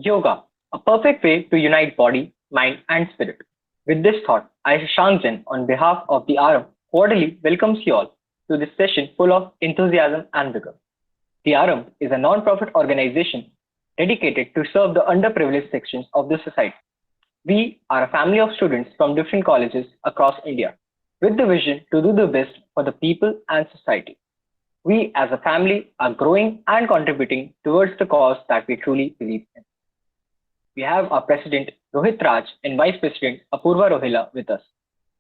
Yoga, a perfect way to unite body, mind, and spirit. With this thought, I, Shashank Jain, on behalf of the RM, cordially welcomes you all to this session full of enthusiasm and vigor. The RM is a non-profit organization dedicated to serve the underprivileged sections of the society. We are a family of students from different colleges across India with the vision to do the best for the people and society. We as a family are growing and contributing towards the cause that we truly believe in. We have our President Rohit Raj and Vice President Apurva Rohila with us.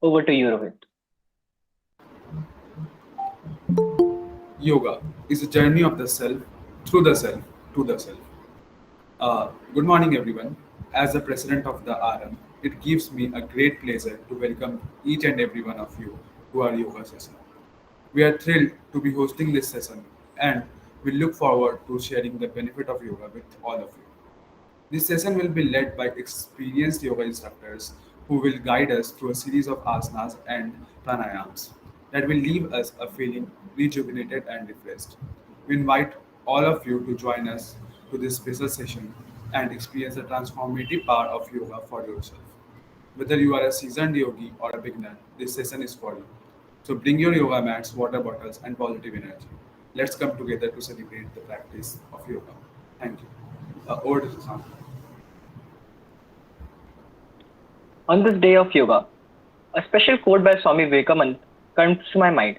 Over to you, Rohit. Yoga is a journey of the self, through the self, to the self. Good morning, everyone. As the president of the RM, it gives me a great pleasure to welcome each and every one of you to our yoga session. We are thrilled to be hosting this session and we look forward to sharing the benefit of yoga with all of you. This session will be led by experienced yoga instructors who will guide us through a series of asanas and pranayams that will leave us a feeling rejuvenated and refreshed. We invite all of you to join us to this special session and experience the transformative power of yoga for yourself. Whether you are a seasoned yogi or a beginner, this session is for you. So bring your yoga mats, water bottles, and positive energy. Let's come together to celebrate the practice of yoga. Thank you. Over to Sushant. On this day of yoga, a special quote by Swami Vivekanand comes to my mind.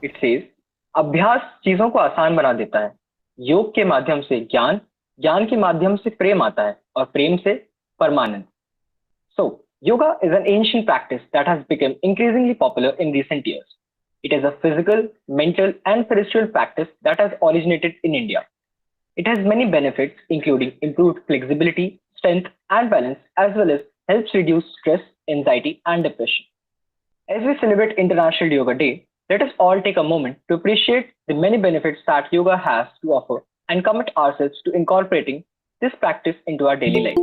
It says, अभ्यास चीजों को आसान बना देता है. योग के माध्यम से ज्ञान, ज्ञान के माध्यम से प्रेम आता है और प्रेम से परमानंद. So, yoga is an ancient practice that has become increasingly popular in recent years. It is a physical, mental, and spiritual practice that has originated in India. It has many benefits, including improved flexibility, strength, and balance, as well as helps reduce stress, anxiety, and depression. As we celebrate International Yoga Day, let us all take a moment to appreciate the many benefits that yoga has to offer and commit ourselves to incorporating this practice into our daily lives.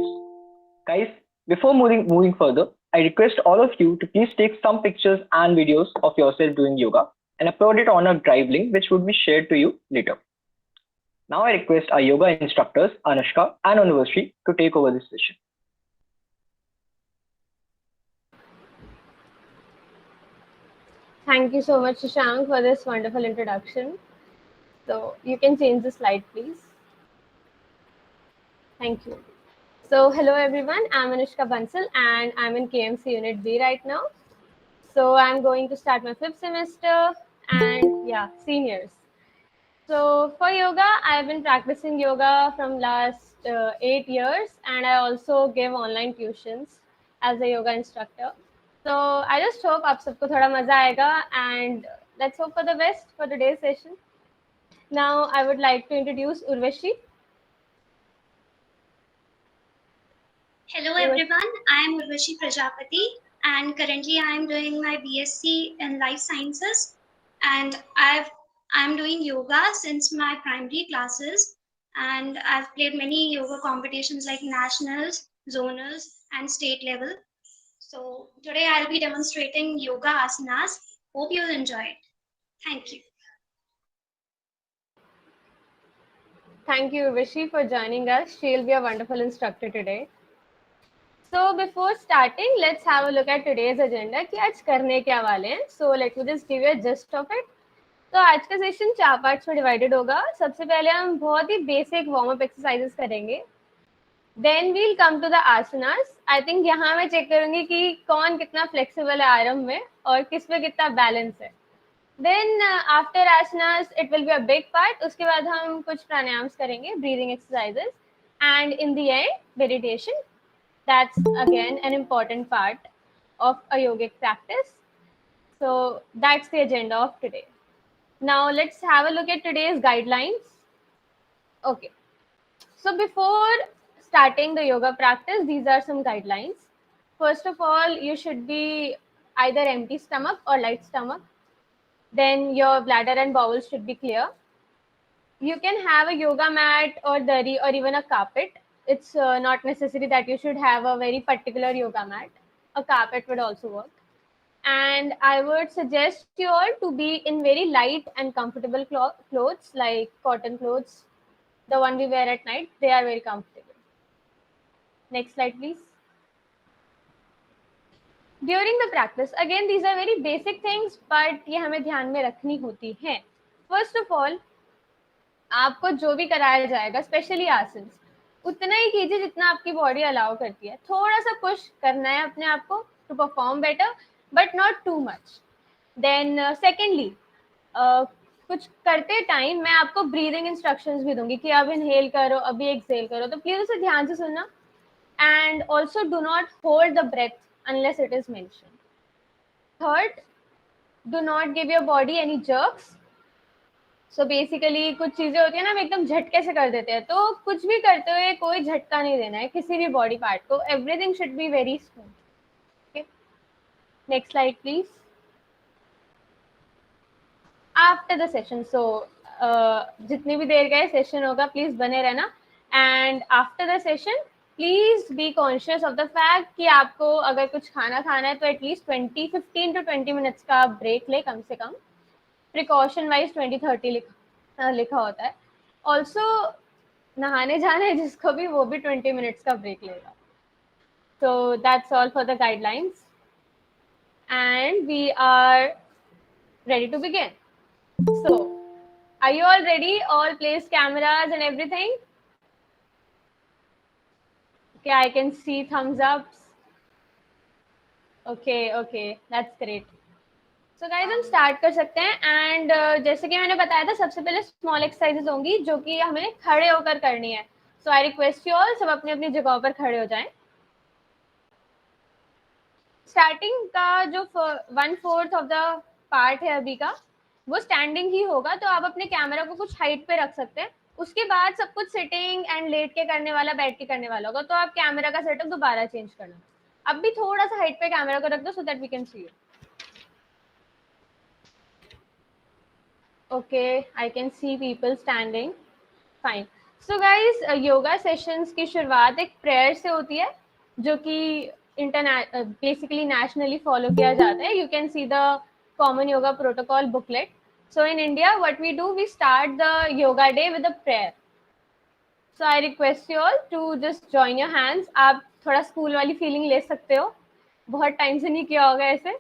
Guys, before moving further, I request all of you to please take some pictures and videos of yourself doing yoga and upload it on a drive link which would be shared to you later. Now I request our yoga instructors Anushka and Anurvashi to take over this session. Thank you so much, Shashank, for this wonderful introduction. So you can change the slide, please. Thank you. So hello everyone, I'm Anushka Bansal and I'm in KMC Unit B right now. So I'm going to start my 5th semester and yeah, seniors. So for yoga, I've been practicing yoga from last 8 years and I also give online tuitions as a yoga instructor. So I just hope आप सबको थोड़ा मजा आएगा and let's hope for the best for today's session. Now I would like to introduce Urvashi. Hello everyone, I am Urvashi Prajapati and currently I am doing my BSc in Life Sciences and I'm doing yoga since my primary classes and I've played many yoga competitions like nationals, zonals and state level. So today I'll be demonstrating yoga asanas. Hope you'll enjoy it. Thank you. Thank you, Urvashi, for joining us. She'll be a wonderful instructor today. So before starting, let's have a look at today's agenda कि आज करने क्या वाले हैं. So let me just give you a gist of it. तो आज का session 4 parts में डिवाइडेड होगा. सबसे पहले हम बहुत ही बेसिक वार्म अप एक्सरसाइजेस करेंगे. Then we'll come to the asanas. I think यहाँ मैं चेक करूंगी कि कौन कितना फ्लेक्सिबल है आरंभ में और किस पे कितना बैलेंस है. Then after asanas, it will be a big part. उसके बाद हम कुछ प्राणायाम्स करेंगे, breathing exercises, and in the end, meditation. That's again an important part of a yogic practice. So that's the agenda of today. Now let's have a look at today's guidelines. Okay. So before starting the yoga practice, these are some guidelines. First of all, you should be either empty stomach or light stomach. Then your bladder and bowels should be clear. You can have a yoga mat or dari or even a carpet. It's not necessary that you should have a very particular yoga mat. A carpet would also work. And I would suggest you all to be in very light and comfortable clothes like cotton clothes, the one we wear at night. They are very comfortable. Next slide, please. During the practice, again, these are very basic things, but ये हमें ध्यान में रखनी होती है. First of all, आपको जो भी कराया जाएगा, स्पेशली आसन्स, उतना ही कीजिए जितना आपकी बॉडी अलाउ करती है. थोड़ा सा पुश करना है अपने आप को to perform better, but not too much. Then secondly, कुछ करते टाइम मैं आपको ब्रीदिंग इंस्ट्रक्शंस भी दूंगी कि अब इनहेल करो, अभी एक्सहेल करो, तो प्लीज उसे ध्यान से सुनना. And also do not hold the breath unless it is mentioned. Third, do not give your body any jerks. So basically कुछ चीजें होती है ना, हम एकदम झटके से कर देते हैं, तो कुछ भी करते हुए कोई झटका नहीं देना है किसी भी बॉडी पार्ट को. Everything should be very smooth. Okay. Next slide, please. After the session, so जितनी भी देर का ये सेशन होगा, प्लीज बने रहना. And after the session please be conscious of the fact कि आपको अगर कुछ खाना है तो एटलीस्ट 15 to 20 मिनट्स का ब्रेक ले कम से कम. प्रिकॉशन वाइज 20-30 लिखा होता है. ऑल्सो नहाने जाना है जिसको भी, वो भी 20 मिनट्स का ब्रेक लेगा. So that's all for the guidelines and we are ready to begin. So, are you all ready? All placed cameras and everything? Okay, I can see thumbs ups. Okay, that's great. So guys, हम start कर सकते हैं. And जैसे कि मैंने बताया था, सबसे पहले small exercises होंगी जो कि हमें खड़े होकर करनी है. So I request you all, सब अपनी अपनी जगहों पर खड़े हो जाएं. Starting का जो 1/4 of the part है अभी का, वो स्टैंडिंग ही होगा, तो आप अपने कैमरा को कुछ हाइट पे रख सकते हैं. उसके बाद सब कुछ सिटिंग एंड लेट के करने वाला, बैठ के करने वाला होगा, तो आप कैमरा का सेटअप दोबारा चेंज करना. अब भी थोड़ा सा हाइट पे कैमरा को रख दो so that we can see you. Okay, I can see people standing. Fine. So guys, yoga sessions की शुरुआत एक प्रेयर से होती है जो कि बेसिकली नेशनली फॉलो किया जाता है. You can see the common yoga protocol booklet. So in India, what we do, we start the yoga day with a prayer. So I request you all to just join your hands. आप थोड़ा school वाली feeling ले सकते हो, बहुत time से नहीं किया होगा ऐसे.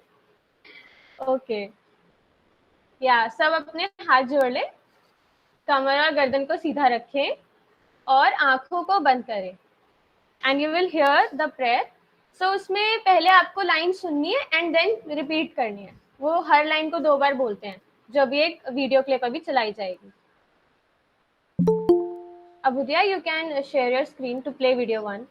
ओके, या सब अपने हाथ जोड़ ले, कमर और गर्दन को सीधा रखें और आंखों को बंद करें. And you will hear the prayer. So उसमें पहले आपको लाइन सुननी है एंड देन रिपीट करनी है. वो हर लाइन को 2 बार बोलते हैं, जो अभी एक वीडियो क्लिप अभी चलाई जाएगी. अबुदिया, you can share your screen to play video 1.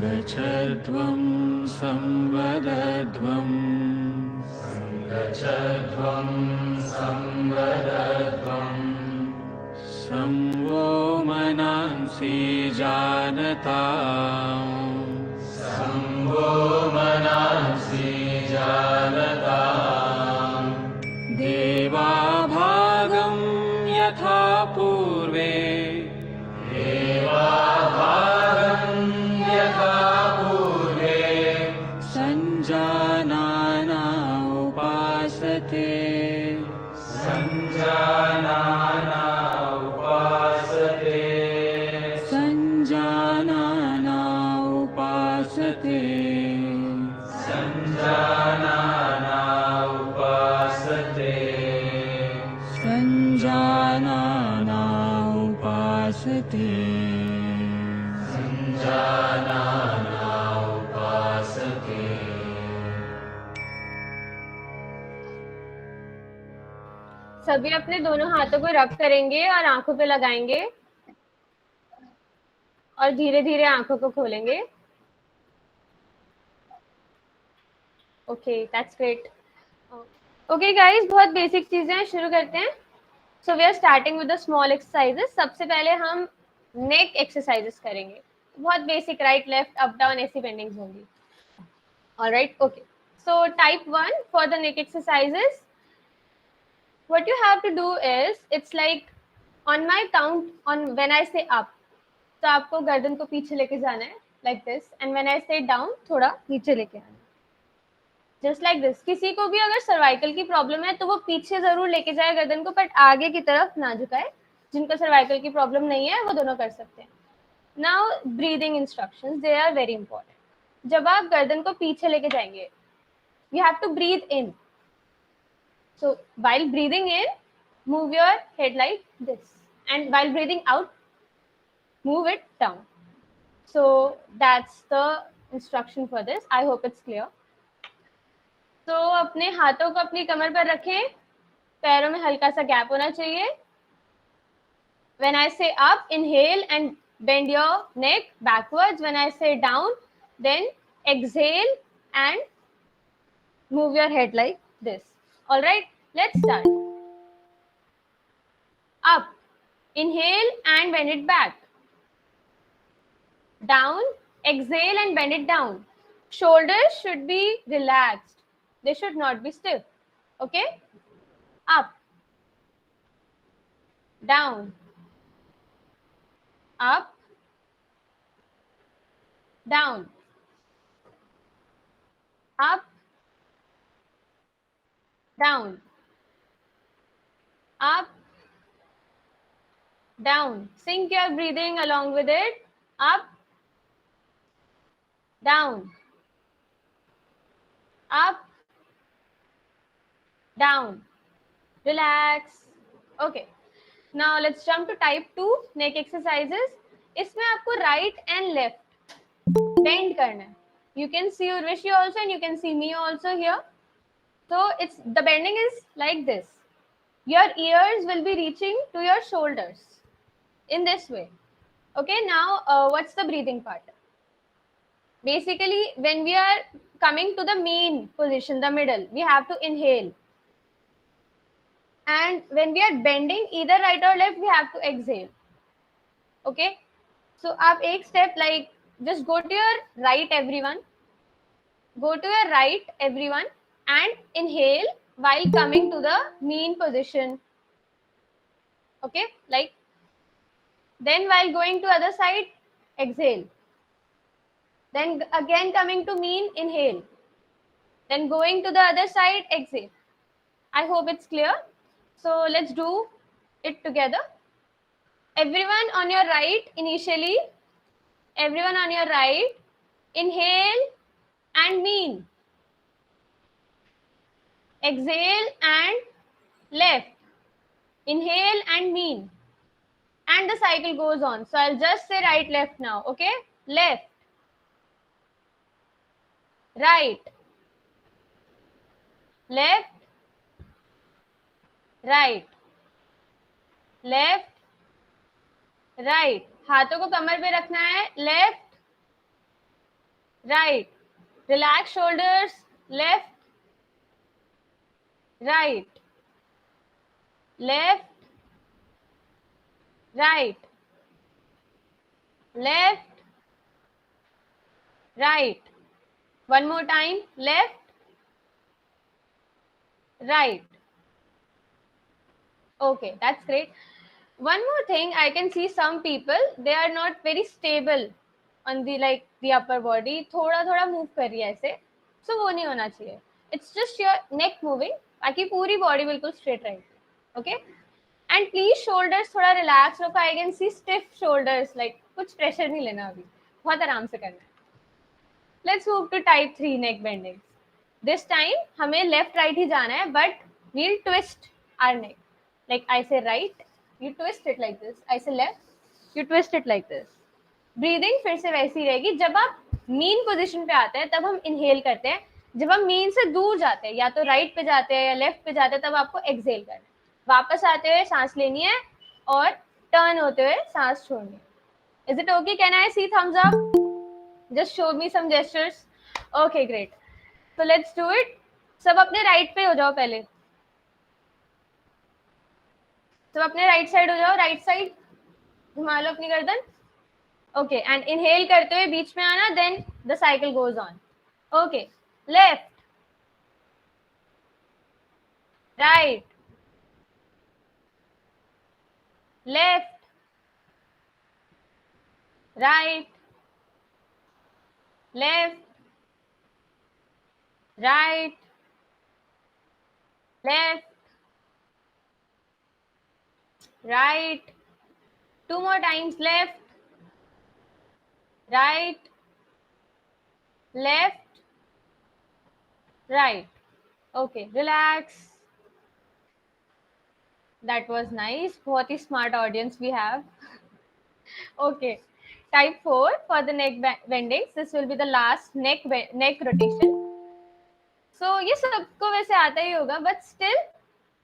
संगच्छध्वं संवदध्वं संवो मनांसि जानताम् देवा भागं यथा पूर्वे संजानाना उपासते. सभी अपने दोनों हाथों को रब करेंगे और आंखों पे लगाएंगे और धीरे धीरे आंखों को खोलेंगे. Okay, that's great. Okay guys, बहुत बेसिक चीजें हैं, शुरू करते हैं. So we are starting with the small exercises. सबसे पहले हम नेक एक्सरसाइजेस करेंगे. बहुत basic, right left up down ऐसी बेंडिंग्स होंगी. Alright, okay. So type 1 for the neck exercises, what you have to do is, it's like on my count, on when I say up, तो आपको गर्दन को पीछे लेके जाना है like this, and when I say down, थोड़ा नीचे लेके आना. Just like this. किसी को भी अगर सर्वाइकल की प्रॉब्लम है तो वो पीछे जरूर लेके जाए गर्दन को, बट आगे की तरफ ना झुकाए. जिनको सर्वाइकल की प्रॉब्लम नहीं है वो दोनों कर सकते हैं. Now breathing instructions, they are very important. जब आप गर्दन को पीछे लेके जाएंगे, you have to breathe in. So while breathing in, move your head like this, and while breathing out, move it down. So that's the instruction for this. I hope it's clear. तो अपने हाथों को अपनी कमर पर रखें, पैरों में हल्का सा गैप होना चाहिए. When I say up, inhale and bend your neck backwards. When I say down, then exhale and move your head like this. All right, let's start. Up, inhale and bend it back. Down, exhale and bend it down. Shoulders should be relaxed. They should not be stiff. Okay? Up, down, up, down, up, down, up, down. Sync your breathing along with it. Up, down, up, down. Relax. Okay. Now let's jump to type 2 neck exercises. इसमें आपको right and left bend करना है. You can see Urvashi also and you can see me also here. So it's the bending is like this. Your ears will be reaching to your shoulders in this way. Okay, now what's the breathing part? Basically, when we are coming to the mean position, the middle, we have to inhale. And when we are bending either right or left, we have to exhale. Okay, so आप एक step like just go to your right, everyone. Go to your right, everyone, and inhale while coming to the mean position. Okay, like then while going to other side, exhale. Then again coming to mean, inhale. Then going to the other side, exhale. I hope it's clear. So let's do it together. Everyone on your right initially. Everyone on your right. Inhale and mean. Exhale and left. Inhale and mean. And the cycle goes on. So I'll just say right, left now. Okay? Left. Right. Left. Right. Left. Right. हाथों को कमर पे रखना है. Left. Right. Relax shoulders. Left. Right. Left. Right. Left. Right. One more time. Left. Right. Okay, that's great. One more thing, I can see some people, they are not very stable on the upper body. थोड़ा थोड़ा move कर रही है ऐसे. So वो नहीं होना चाहिए. It's just your neck moving. बाकी पूरी body बिल्कुल straight रहेगी. Okay? And please shoulders थोड़ा relax रखो. I can see stiff shoulders. Like कुछ pressure नहीं लेना अभी. बहुत आराम से करना है. Let's move to type 3 neck bendings. This time हमें left right ही जाना है, but we'll twist our neck. Like I say right, you twist it like this. I say left, you twist it like this. Breathing फिर से वैसी रहेगी. जब आप mean position पे आते हैं तब हम inhale करते हैं. जब हम mean से दूर जाते हैं, या तो right पे जाते हैं या left पे जाते हैं, तब आपको exhale करना है. वापस आते हुए सांस लेनी है और turn होते हुए सांस छोड़नी है. Is it okay? Can I see thumbs up? Just show me some gestures. Okay, great. So let's do it. सब अपने right पे हो जाओ पहले. सब अपने right side हो जाओ. Right side घुमा लो अपनी गर्दन. Okay, and inhale करते हुए बीच में आना. Then the cycle goes on. Okay, left, right, left, right, left, right, left, right, two more times, left, right, left, right. Okay, relax. That was nice. बहुत ही smart audience we have. Okay, type 4 for the neck bendings. This will be the last neck rotation. So ये सबको वैसे आता ही होगा, but still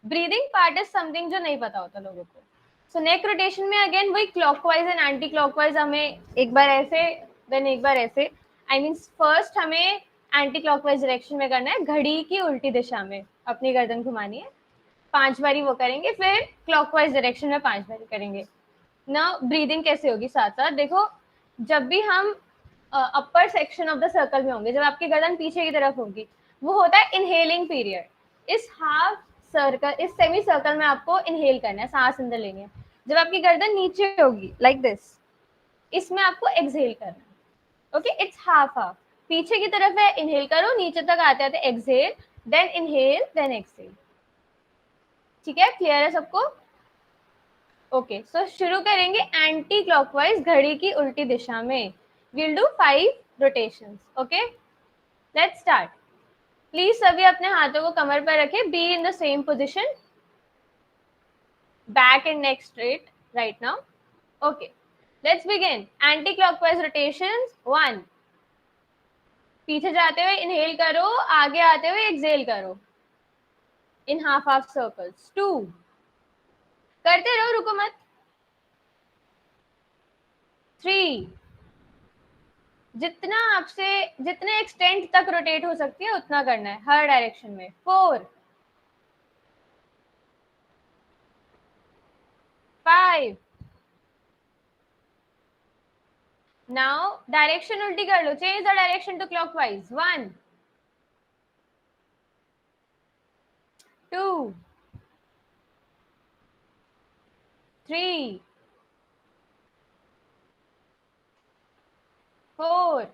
breathing part is something जो नहीं पता होता लोगों को. So neck rotation में again वही clockwise and anti clockwise हमें एक बार ऐसे then एक बार ऐसे. I mean first हमें एंटी क्लॉकवाइज डायरेक्शन में करना है, घड़ी की उल्टी दिशा में अपनी गर्दन घुमानी है. 5 बारी वो करेंगे, फिर क्लॉकवाइज डायरेक्शन में 5 बारी करेंगे ना. ब्रीदिंग कैसे होगी साथ साथ देखो, जब भी हम अपर सेक्शन ऑफ द सर्कल में होंगे, जब आपकी गर्दन पीछे की तरफ होगी, वो होता है इनहेलिंग पीरियड. इस हाफ सर्कल, इस सेमी सर्कल में आपको इनहेल करना है, सांस अंदर लेनी है. जब आपकी गर्दन नीचे होगी लाइक दिस, इसमें आपको एक्सहेल करना है. Okay, it's half half. पीछे की तरफ है इनहेल करो, नीचे तक आते आते exhale, then inhale, then exhale. ठीक है, क्लियर है सबको? ओके, सो शुरू करेंगे एंटी क्लॉकवाइज घड़ी की उल्टी दिशा में. Will do 5 rotations. Okay, let's start. Please सभी अपने हाथों को कमर पर रखें. Be in the same position, back and neck straight right now. Okay, let's begin. Anti clockwise rotations. 1, पीछे जाते हुए इनहेल करो, आगे आते हुए एक्सहेल करो इन हाफ हाफ सर्कल्स. 2, करते रहो, रुको मत. 3, जितना आपसे जितने एक्सटेंट तक रोटेट हो सकती है उतना करना है हर डायरेक्शन में. 4, 5. नाउ डायरेक्शन उल्टी कर लो, change the direction to clockwise. 1, 2, 3, 4,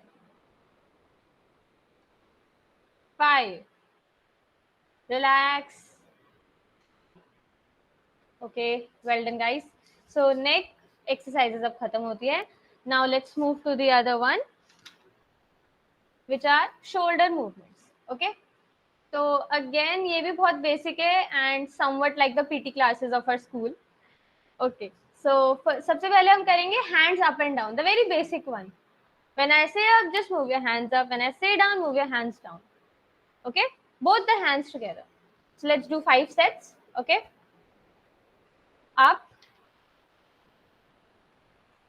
5. Relax. Okay, well done guys. So neck exercises अब खत्म होती है. Now let's move to the other one, which are shoulder movements. Okay, तो again ये भी बहुत basic है and somewhat like the PT classes of our school. Okay, so सबसे पहले हम करेंगे hands up and down, the very basic one. When I say up, just move your hands up. When I say down, move your hands down. Okay, both the hands together. So let's do 5 sets. Okay, up,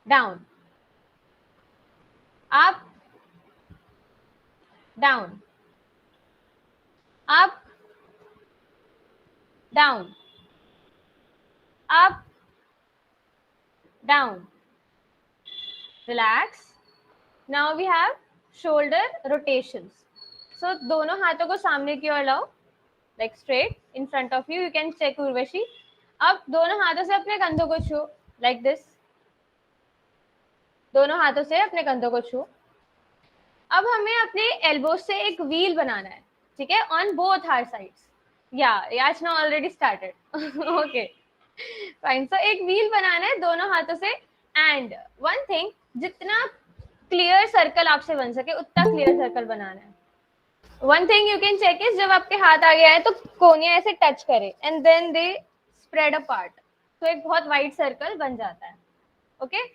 down, up, down, up, down, up, down. Relax. Now we have shoulder rotations. So दोनों हाथों को सामने की ओर लाओ, like straight in front of you. You can check Urvashi. अब दोनों हाथों से अपने कंधों को छू, like this. दोनों हाथों से अपने कंधों को छू. अब हमें अपने एल्बो से एक व्हील बनाना है, ठीक है, on both our sides. Yeah, Yachna already started. Okay, fine. So एक व्हील बनाना है दोनों हाथों से. And one thing, जितना क्लियर सर्कल आपसे बन सके उतना क्लियर सर्कल बनाना है. One thing you can check is, जब आपके हाथ आगे आए तो कोनियां ऐसे टच करे and then they spread apart, तो एक बहुत वाइड सर्कल बन जाता है. ओके,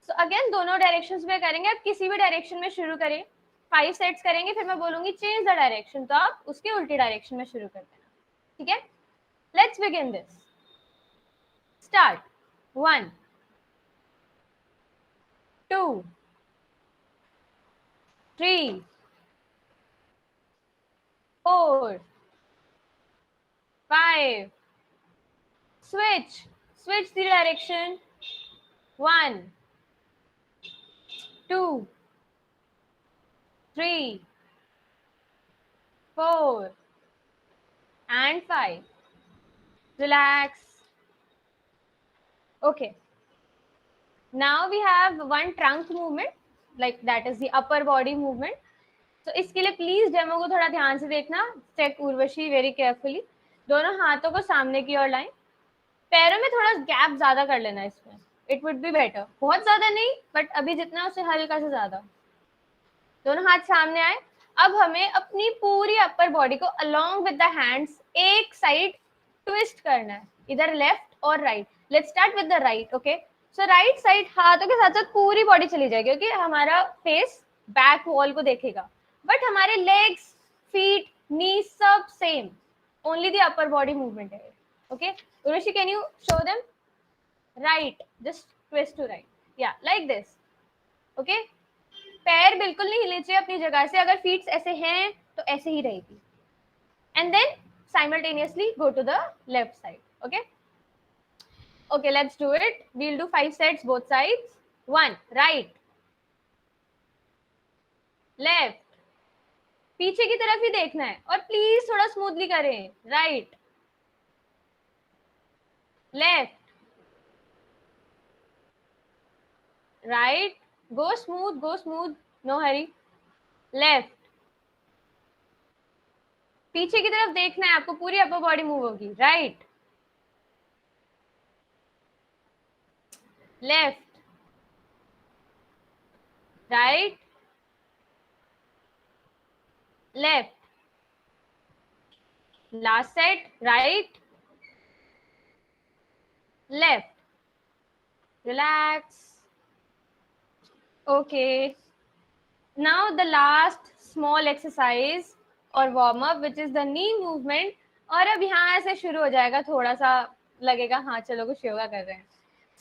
सो अगेन दोनों डायरेक्शंस में करेंगे. आप किसी भी डायरेक्शन में शुरू करें. 5 सेट्स करेंगे, फिर मैं बोलूंगी चेंज द डायरेक्शन, तो आप उसके उल्टी डायरेक्शन में शुरू कर देना. ठीक है, let's begin this. Start. 1, 2, 3, 4, 5. Switch the direction. 1, 2, 3, 4, and 5. Relax. Okay. Now we have one trunk movement, like that is the upper body movement. तो इसके लिए प्लीज डेमो को थोड़ा ध्यान से देखना. Check Urvashi very carefully. दोनों हाथों को सामने की ओर लाएं. पैरों में थोड़ा गैप ज्यादा कर लेना इसमें. It would be better. बहुत ज्यादा नहीं, बट अभी जितना उससे हल्का से ज्यादा. दोनों हाथ सामने आए. अब हमें अपनी पूरी अपर बॉडी को अलोंग विद द हैंड्स एक साइड ट्विस्ट करना है, इधर लेफ्ट और right. Let's start with the right. Okay, so right side हाथों के साथ साथ पूरी बॉडी चली जाएगी, क्योंकि हमारा फेस बैक वॉल को देखेगा, बट हमारे लेग्स, फीट, नी सब same. Only the upper body movement है. Okay, Urvashi can you show them? Right, just twist to right. Yeah like this. Okay, पैर बिल्कुल नहीं हिलने चाहिए अपनी जगह से. अगर फीट्स ऐसे हैं तो ऐसे ही रहेगी. And then simultaneously go to the left side. Okay, let's do it. We'll do 5 sets both sides. 1, right, left, पीछे की तरफ ही देखना है और प्लीज थोड़ा स्मूथली करें. Right, left, right, go smooth, no hurry. Left, पीछे की तरफ देखना है आपको, पूरी अपर बॉडी मूव होगी. Right, left, right, left. Last set, right, left. Relax. Okay, now the last small exercise और warm up which is the knee movement. और अब यहाँ से शुरू हो जाएगा, थोड़ा सा लगेगा हाँ चलो कुछ योगा कर रहे हैं.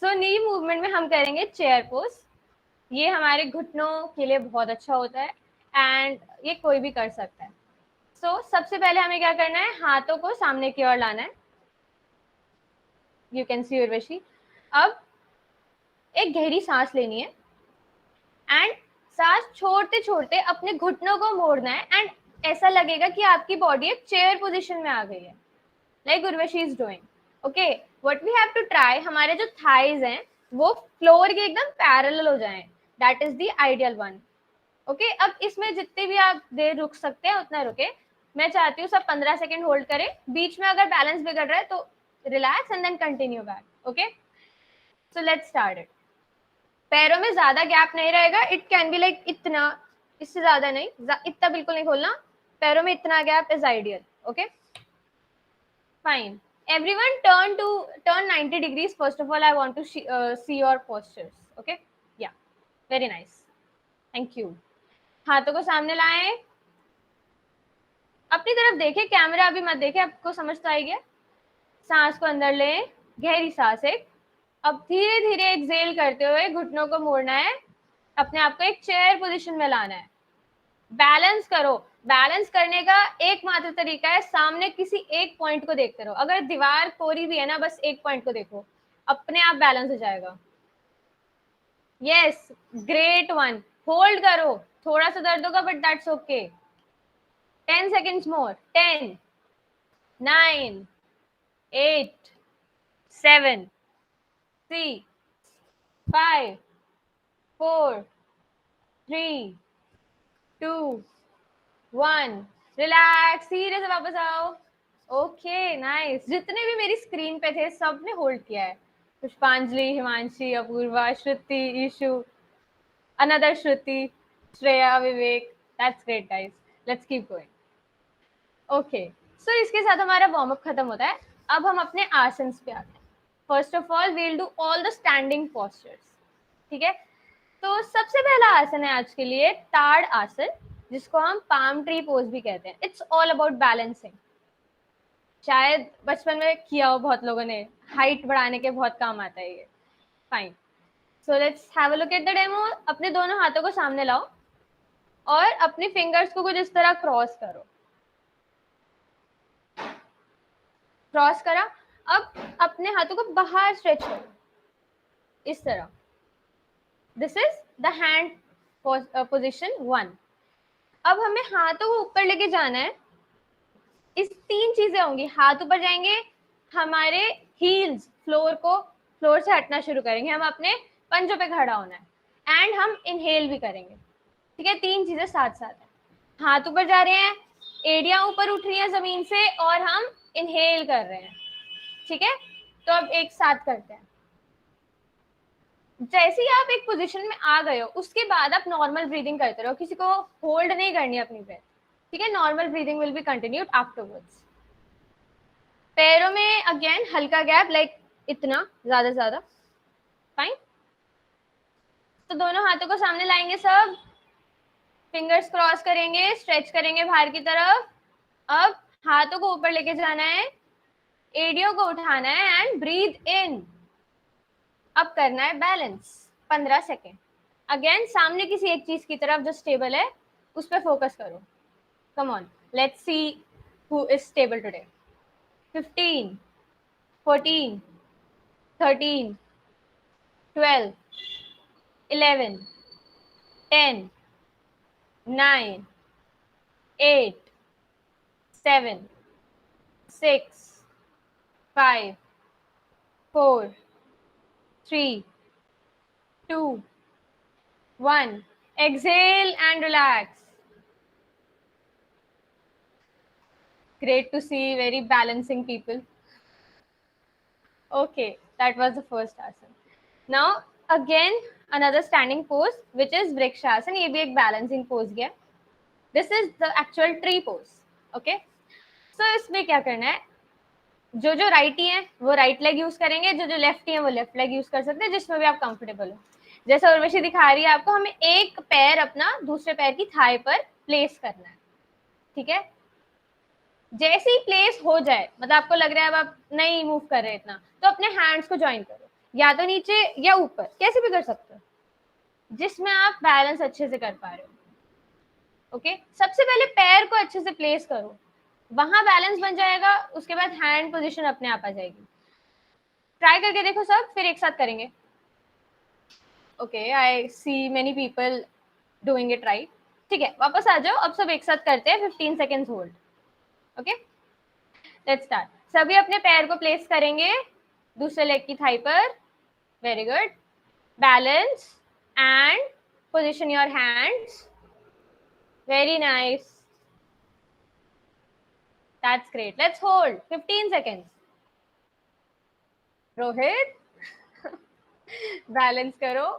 सो नी मूवमेंट में हम करेंगे चेयर पोज. ये हमारे घुटनों के लिए बहुत अच्छा होता है एंड ये कोई भी कर सकता है. सो सबसे पहले हमें क्या करना है, हाथों को सामने की ओर लाना है. You can see Urvashi. अब एक गहरी सांस लेनी है एंड सांस छोड़ते छोड़ते अपने घुटनों को मोड़ना है. एंड ऐसा लगेगा कि आपकी बॉडी एक चेयर पोजीशन में आ गई है, like Urvashi is doing. Okay, what we have to try, हमारे जो थाइज हैं वो फ्लोर के एकदम पैरेलल हो जाएं. That is the ideal one. Okay, अब इसमें जितने भी आप देर रुक सकते हैं उतना रुके. मैं चाहती हूँ सब 15 सेकेंड होल्ड करें. बीच में अगर बैलेंस बिगड़ रहा है तो relax and then continue back. Okay, so let's start it. पैरों में ज्यादा गैप नहीं रहेगा. इट कैन बी लाइक इतना, इससे ज्यादा नहीं, इतना बिल्कुल नहीं खोलना. पैरों में इतना gap is ideal. Okay, fine. Everyone turn 90 degrees. First of all, I want to see your postures. Okay, yeah, very nice. Thank you. हाथों को सामने लाएं, अपनी तरफ देखें, कैमरा अभी मत देखें. आपको समझ तो आएगी. सांस को अंदर लें, गहरी सांस. एक अब धीरे धीरे एक्सेल करते हुए घुटनों को मोड़ना है, अपने आप को एक चेयर पोजीशन में लाना है. बैलेंस करो. बैलेंस करने का एकमात्र तरीका है सामने किसी एक पॉइंट को देखते रहो. अगर दीवार कोरी भी है ना, बस एक पॉइंट को देखो, अपने आप बैलेंस हो जाएगा. Yes, great one. होल्ड करो. थोड़ा सा दर्द होगा but that's okay. 10 seconds more. 10, 9, 8, 7, 6, 5, 4, 3, 2, 1. Relax. धीरे से वापस आओ. Okay, nice. जितने भी मेरी स्क्रीन पे थे सबने होल्ड किया है. Pushpanjali, Himanshi, Apoorva, Shruti, Ishu, another Shruti, Shreya, Vivek. That's great guys. Let's keep going. Okay, so इसके साथ हमारा वार्म अप खत्म होता है. अब हम अपने आसन पे आते हैं. First of all we will do all the standing postures. ठीक है, तो सबसे पहला आसन है आज के लिए ताड़ आसन, जिसको हम पाम ट्री पोज भी कहते हैं. It's all about balancing. शायद बचपन में किया हो बहुत लोगों ने. हाइट बढ़ाने के बहुत काम आता है ये. Fine. So let's have a look at the demo. अपने दोनों हाथों को सामने लाओ और अपने फिंगर्स को कुछ इस तरह क्रॉस करो. क्रॉस करा. अब अपने हाथों को बाहर स्ट्रेच करो इस तरह. This is the hand position 1. अब हमें हाथों को ऊपर लेके जाना है. इस 3 चीजें होंगी. हाथ ऊपर जाएंगे, हमारे हील्स फ्लोर से हटना शुरू करेंगे, हम अपने पंजों पे खड़ा होना है, एंड हम इनहेल भी करेंगे. ठीक है, 3 चीजें साथ साथ है. हाथ ऊपर जा रहे हैं, एड़ियां ऊपर उठ रही हैं जमीन से और हम इनहेल कर रहे हैं, ठीक है। तो अब एक साथ करते हैं। जैसे ही आप एक पोजीशन में आ गए हो उसके बाद आप नॉर्मल ब्रीदिंग करते रहो, किसी को होल्ड नहीं करनी अपनी ब्रेथ, ठीक है। Normal breathing will be continued afterwards. पैरों में अगेन हल्का गैप, लाइक इतना, ज्यादा से ज्यादा, फाइन। तो दोनों हाथों को सामने लाएंगे सब, फिंगर्स क्रॉस करेंगे, स्ट्रेच करेंगे बाहर की तरफ। अब हाथों को ऊपर लेके जाना है, एड़ियों को उठाना है एंड ब्रीथ इन। अब करना है बैलेंस 15 सेकेंड। अगेन सामने किसी एक चीज की तरफ जो स्टेबल है उस पर फोकस करो। Come on, let's see who is stable today. 15, 14, 13, 12, 11, 10, 9, 8, 7, 6, 5, 4, 3, 2, 1. Exhale and relax. Great to see very balancing people. Okay, that was the first asana. Now again another standing pose which is Vrikshasana. ये भी एक balancing pose है. This is the actual tree pose. Okay. So इसमें क्या करना है, जो जो राइटी है वो राइट लेग यूज करेंगे, जो जो लेफ्टी है वो लेफ्ट लेग यूज कर सकते हैं, जिसमें भी आप कंफर्टेबल हो। जैसे उर्वशी दिखा रही है आपको, हमें एक पैर अपना दूसरे पैर की थाई पर प्लेस करना है, ठीक है। जैसे ही प्लेस हो जाए, मतलब आपको लग रहा है अब आप नहीं मूव कर रहे इतना, तो अपने हैंड्स को ज्वाइन करो, या तो नीचे या ऊपर, कैसे भी कर सकते हो, जिसमें आप बैलेंस अच्छे से कर पा रहे हो। ओके, सबसे पहले पैर को अच्छे से प्लेस करो, वहां बैलेंस बन जाएगा, उसके बाद हैंड पोजीशन अपने आप आ जाएगी। ट्राई करके देखो सब, फिर एक साथ करेंगे। Okay, I see many people doing it right. ठीक है, वापस आ जाओ, अब सब एक साथ करते हैं। 15 seconds hold. Okay, let's start. सभी अपने पैर को प्लेस करेंगे दूसरे लेग की थाई पर। Very good. Balance and position your hands. Very nice, that's great. Let's hold 15 seconds. Rohit balance करो।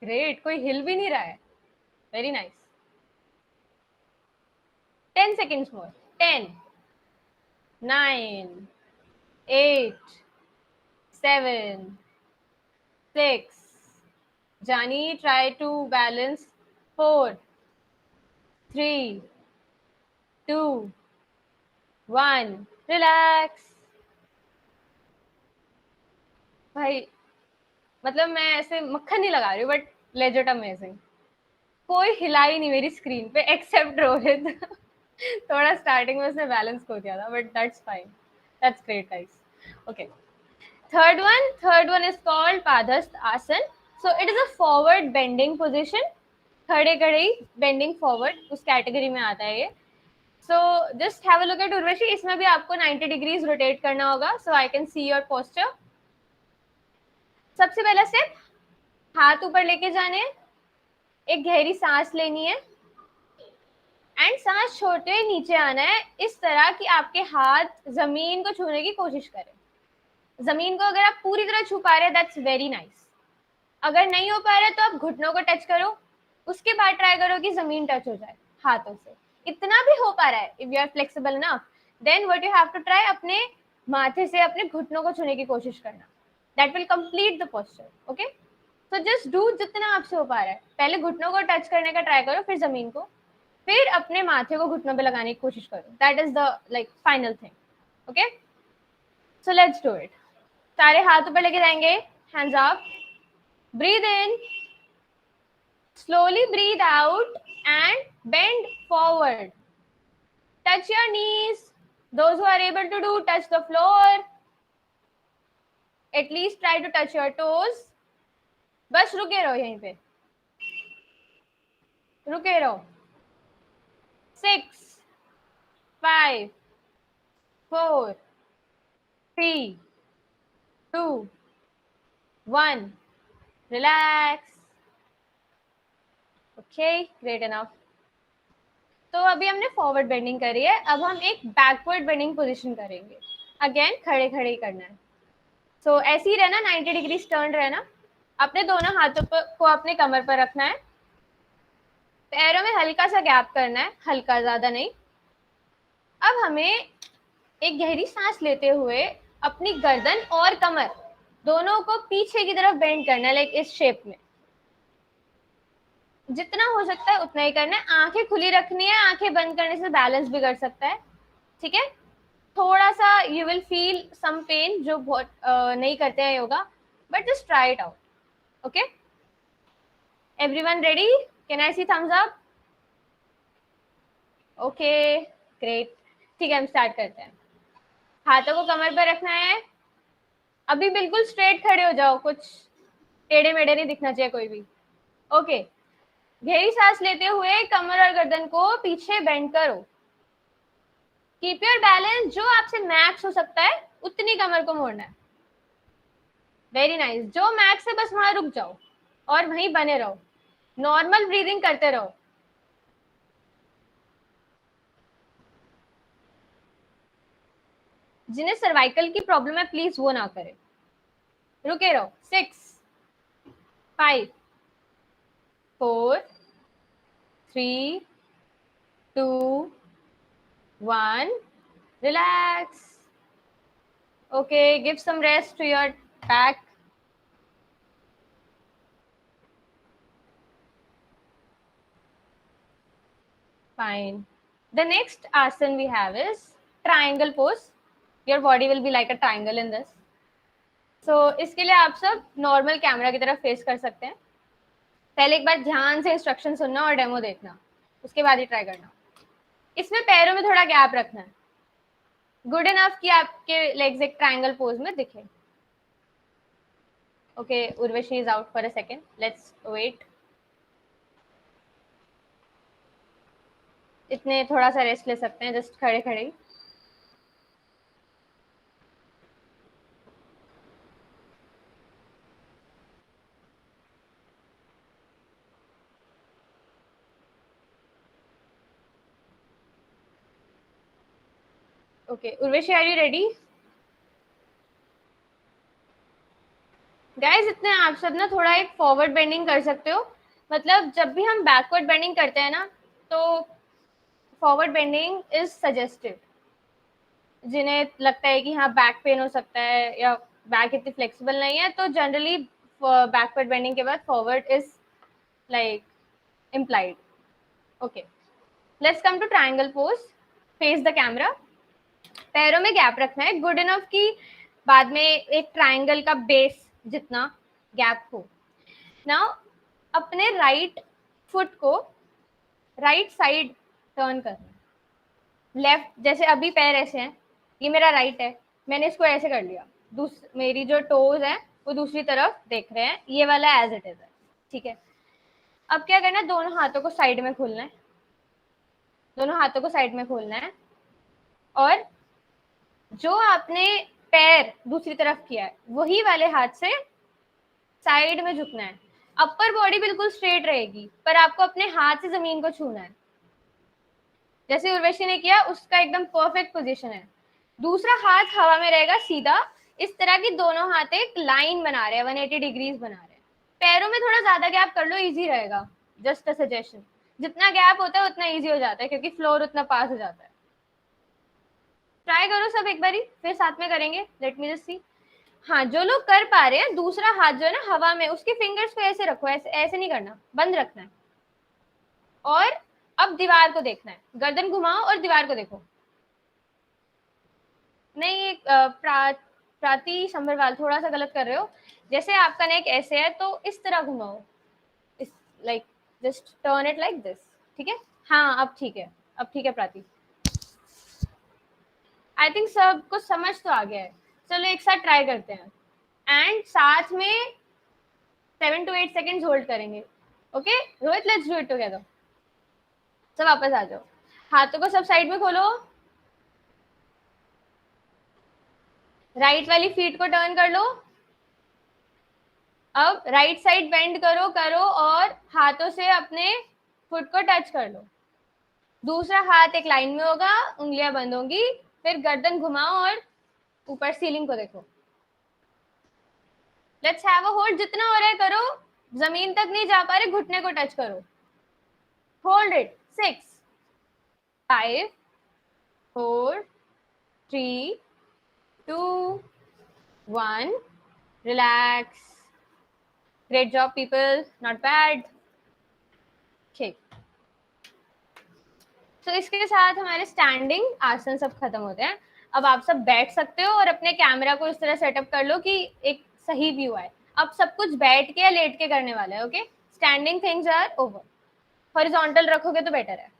ग्रेट, कोई हिल भी नहीं रहा है। Very nice. 10 seconds more. 10, 9, 8, 7, 6. Jani, try to balance. 4, 3, 2, 1. Relax. भाई मतलब मैं ऐसे मक्खन नहीं लगा रही हूँ, बट लेजिट अमेजिंग। कोई हिला ही नहीं मेरी स्क्रीन पे एक्सेप्ट रोहित। थोड़ा स्टार्टिंग में उसने बैलेंस खो दिया था, but that's fine, that's great guys. Okay, third one is called Padhast Asan. So it is a forward bending position. खड़े खड़े बेंडिंग फॉरवर्ड, उस कैटेगरी में आता है ये। So just have a look at Urvashi, इसमें भी आपको 90 डिग्रीज रोटेट करना होगा, so I can see your posture. सबसे पहला स्टेप, हाथ ऊपर लेके जाने, एक गहरी सांस लेनी है एंड सांस छोड़ते हुए नीचे आना है, इस तरह कि आपके हाथ जमीन को छूने की कोशिश करें। जमीन को अगर आप पूरी तरह छू पा रहे हैं, दैट्स वेरी नाइस। अगर नहीं हो पा रहा है तो आप घुटनों को टच करो, उसके बाद ट्राई करो कि जमीन टच हो जाए हाथों से। इतना भी हो पा रहा है, if you are flexible enough, then what you have to try, अपने माथे से अपने घुटनों को छूने की कोशिश करना। That will complete the posture. Okay, so just do जितना आपसे हो पा रहा है। पहले घुटनों को टच करने का ट्राई करो, फिर जमीन को, फिर अपने माथे को घुटनों पे लगाने की कोशिश करो। That is the like final thing. Okay, so let's do it. सारे हाथ ऊपर लेके जाएंगे, hands up, breathe in, slowly breathe out and bend forward. Touch your knees. Those who are able to do, touch the floor. At least try to touch your toes. बस रुके रहो यहीं पे, रुके रहो। 6, 5, 4, 3, 2, 1. Relax. Okay, great enough. तो अभी हमने फॉरवर्ड बेंडिंग करी है, अब हम एक बैकवर्ड बेंडिंग पोजीशन करेंगे। अगेन खड़े खड़े ही करना है। सो ऐसे ही रहना, 90 डिग्री टर्न रहना। अपने दोनों हाथों को अपने कमर पर रखना है, पैरों में हल्का सा गैप करना है, हल्का, ज्यादा नहीं। अब हमें एक गहरी सांस लेते हुए अपनी गर्दन और कमर दोनों को पीछे की तरफ बेंड करना है, लाइक इस शेप में। जितना हो सकता है उतना ही करना है। आंखें खुली रखनी है, आंखें बंद करने से बैलेंस बिगड़ सकता है, ठीक है। थोड़ा सा you will feel some pain, जो बहुत नहीं करते हैं yoga, but just try it out. Okay, everyone ready? Can I see thumbs up? Okay, great. ठीक है, हम स्टार्ट करते हैं। हाथों को कमर पर रखना है। अभी बिल्कुल स्ट्रेट खड़े हो जाओ, कुछ टेढ़े मेढ़े नहीं दिखना चाहिए कोई भी। ओके, गहरी सांस लेते हुए कमर और गर्दन को पीछे बेंड करो। कीप योर बैलेंस, जो आपसे मैक्स हो सकता है उतनी कमर को मोड़ना है। वेरी नाइस, जो मैक्स है बस वहां रुक जाओ और वहीं बने रहो, नॉर्मल ब्रीदिंग करते रहो। जिन्हें सर्वाइकल की प्रॉब्लम है प्लीज वो ना करें, रुके रहो। 6, 5, 4, 3, 2, 1, relax. Okay, give some rest to your back. Fine. The next asana we have is triangle pose. Your body will be like a triangle in this. So इसके लिए आप सब नॉर्मल कैमरा की तरफ फेस कर सकते हैं। पहले एक बार ध्यान से इंस्ट्रक्शन सुनना और डेमो देखना, उसके बाद ही ट्राई करना। इसमें पैरों में थोड़ा गैप रखना है, गुड इनफ कि आपके लेग्स एक ट्रायंगल पोज में दिखे। Okay, Urvashi is out for a second, let's wait. इतने थोड़ा सा रेस्ट ले सकते हैं, जस्ट खड़े खड़े ही। Okay, Urvashi are you ready? Guys, इतने आप सब ना थोड़ा एक फॉरवर्ड बेंडिंग कर सकते हो। मतलब जब भी हम बैकवर्ड बेंडिंग करते हैं ना, तो फॉरवर्ड बेंडिंग इज सजेस्टेड। जिन्हें लगता है कि हाँ बैक पेन हो सकता है या बैक इतनी फ्लेक्सिबल नहीं है, तो जनरली बैकवर्ड बेंडिंग के बाद forward is like implied. Okay, let's come to triangle pose. Face the camera, पैरों में गैप रखना है, गुड इनफ कि बाद में एक ट्रायंगल का बेस जितना गैप हो। नाउ अपने राइट फुट को राइट साइड टर्न करना, लेफ्ट, जैसे अभी पैर ऐसे हैं, ये मेरा राइट है, मैंने इसको ऐसे कर लिया, मेरी जो टोज है वो दूसरी तरफ देख रहे हैं, ये वाला एज इट इज है, ठीक है। अब क्या करना है, दोनों हाथों को साइड में खोलना है, दोनों हाथों को साइड में खोलना है, और जो आपने पैर दूसरी तरफ किया है वही वाले हाथ से साइड में झुकना है। अपर बॉडी बिल्कुल स्ट्रेट रहेगी, पर आपको अपने हाथ से जमीन को छूना है। जैसे उर्वशी ने किया, उसका एकदम परफेक्ट पोजीशन है। दूसरा हाथ हवा में रहेगा सीधा, इस तरह की दोनों हाथ एक लाइन बना रहे हैं, 180 डिग्रीज बना रहे हैं। पैरों में थोड़ा ज्यादा गैप कर लो, इजी रहेगा, जस्ट अ सजेशन। जितना गैप होता है उतना इजी हो जाता है, क्योंकि फ्लोर उतना पास हो जाता है। ट्राई करो सब एक बारी, फिर साथ में करेंगे। Let me just see. हाँ, जो लोग कर पा रहे हैं, दूसरा हाथ जो है ना हवा में, उसके फिंगर्स को ऐसे रखो, ऐसे ऐसे नहीं करना, बंद रखना है। और अब दीवार को देखना है, गर्दन घुमाओ और दीवार को देखो। नहीं, प्राति संभरवाल, थोड़ा सा गलत कर रहे हो। जैसे आपका नेक ऐसे है तो इस तरह घुमाओ, इस like just turn it like this, ठीक है। हाँ, अब ठीक है, अब ठीक है प्राति। आई थिंक सब कुछ समझ तो आ गया है। चलो एक साथ ट्राई करते हैं, एंड साथ में 7 to 8 सेकेंड्स होल्ड करेंगे। Okay Rohit, let's do it together. सब वापस आ जाओ, हाथों को सब साइड में खोलो, राइट वाली फीट को टर्न कर लो। अब राइट साइड बेंड करो और हाथों से अपने फुट को टच कर लो, दूसरा हाथ एक लाइन में होगा, उंगलियां बंद होंगी, फिर गर्दन घुमाओ और ऊपर सीलिंग को देखो। लेट्स हैव अ होल्ड, जितना हो रहा है करो, जमीन तक नहीं जा पा रहे, घुटने को टच करो, hold it, 6 5 4 3 2 1, relax, great job people, not bad. ठीक, तो इसके साथ हमारे स्टैंडिंग आसन सब खत्म होते हैं। अब आप सब बैठ सकते हो और अपने कैमरा को इस तरह सेटअप कर लो कि एक सही व्यू आए। अब सब कुछ बैठ के या लेट के करने वाला है, okay? Standing things are over, horizontal रखोगे तो बेटर है।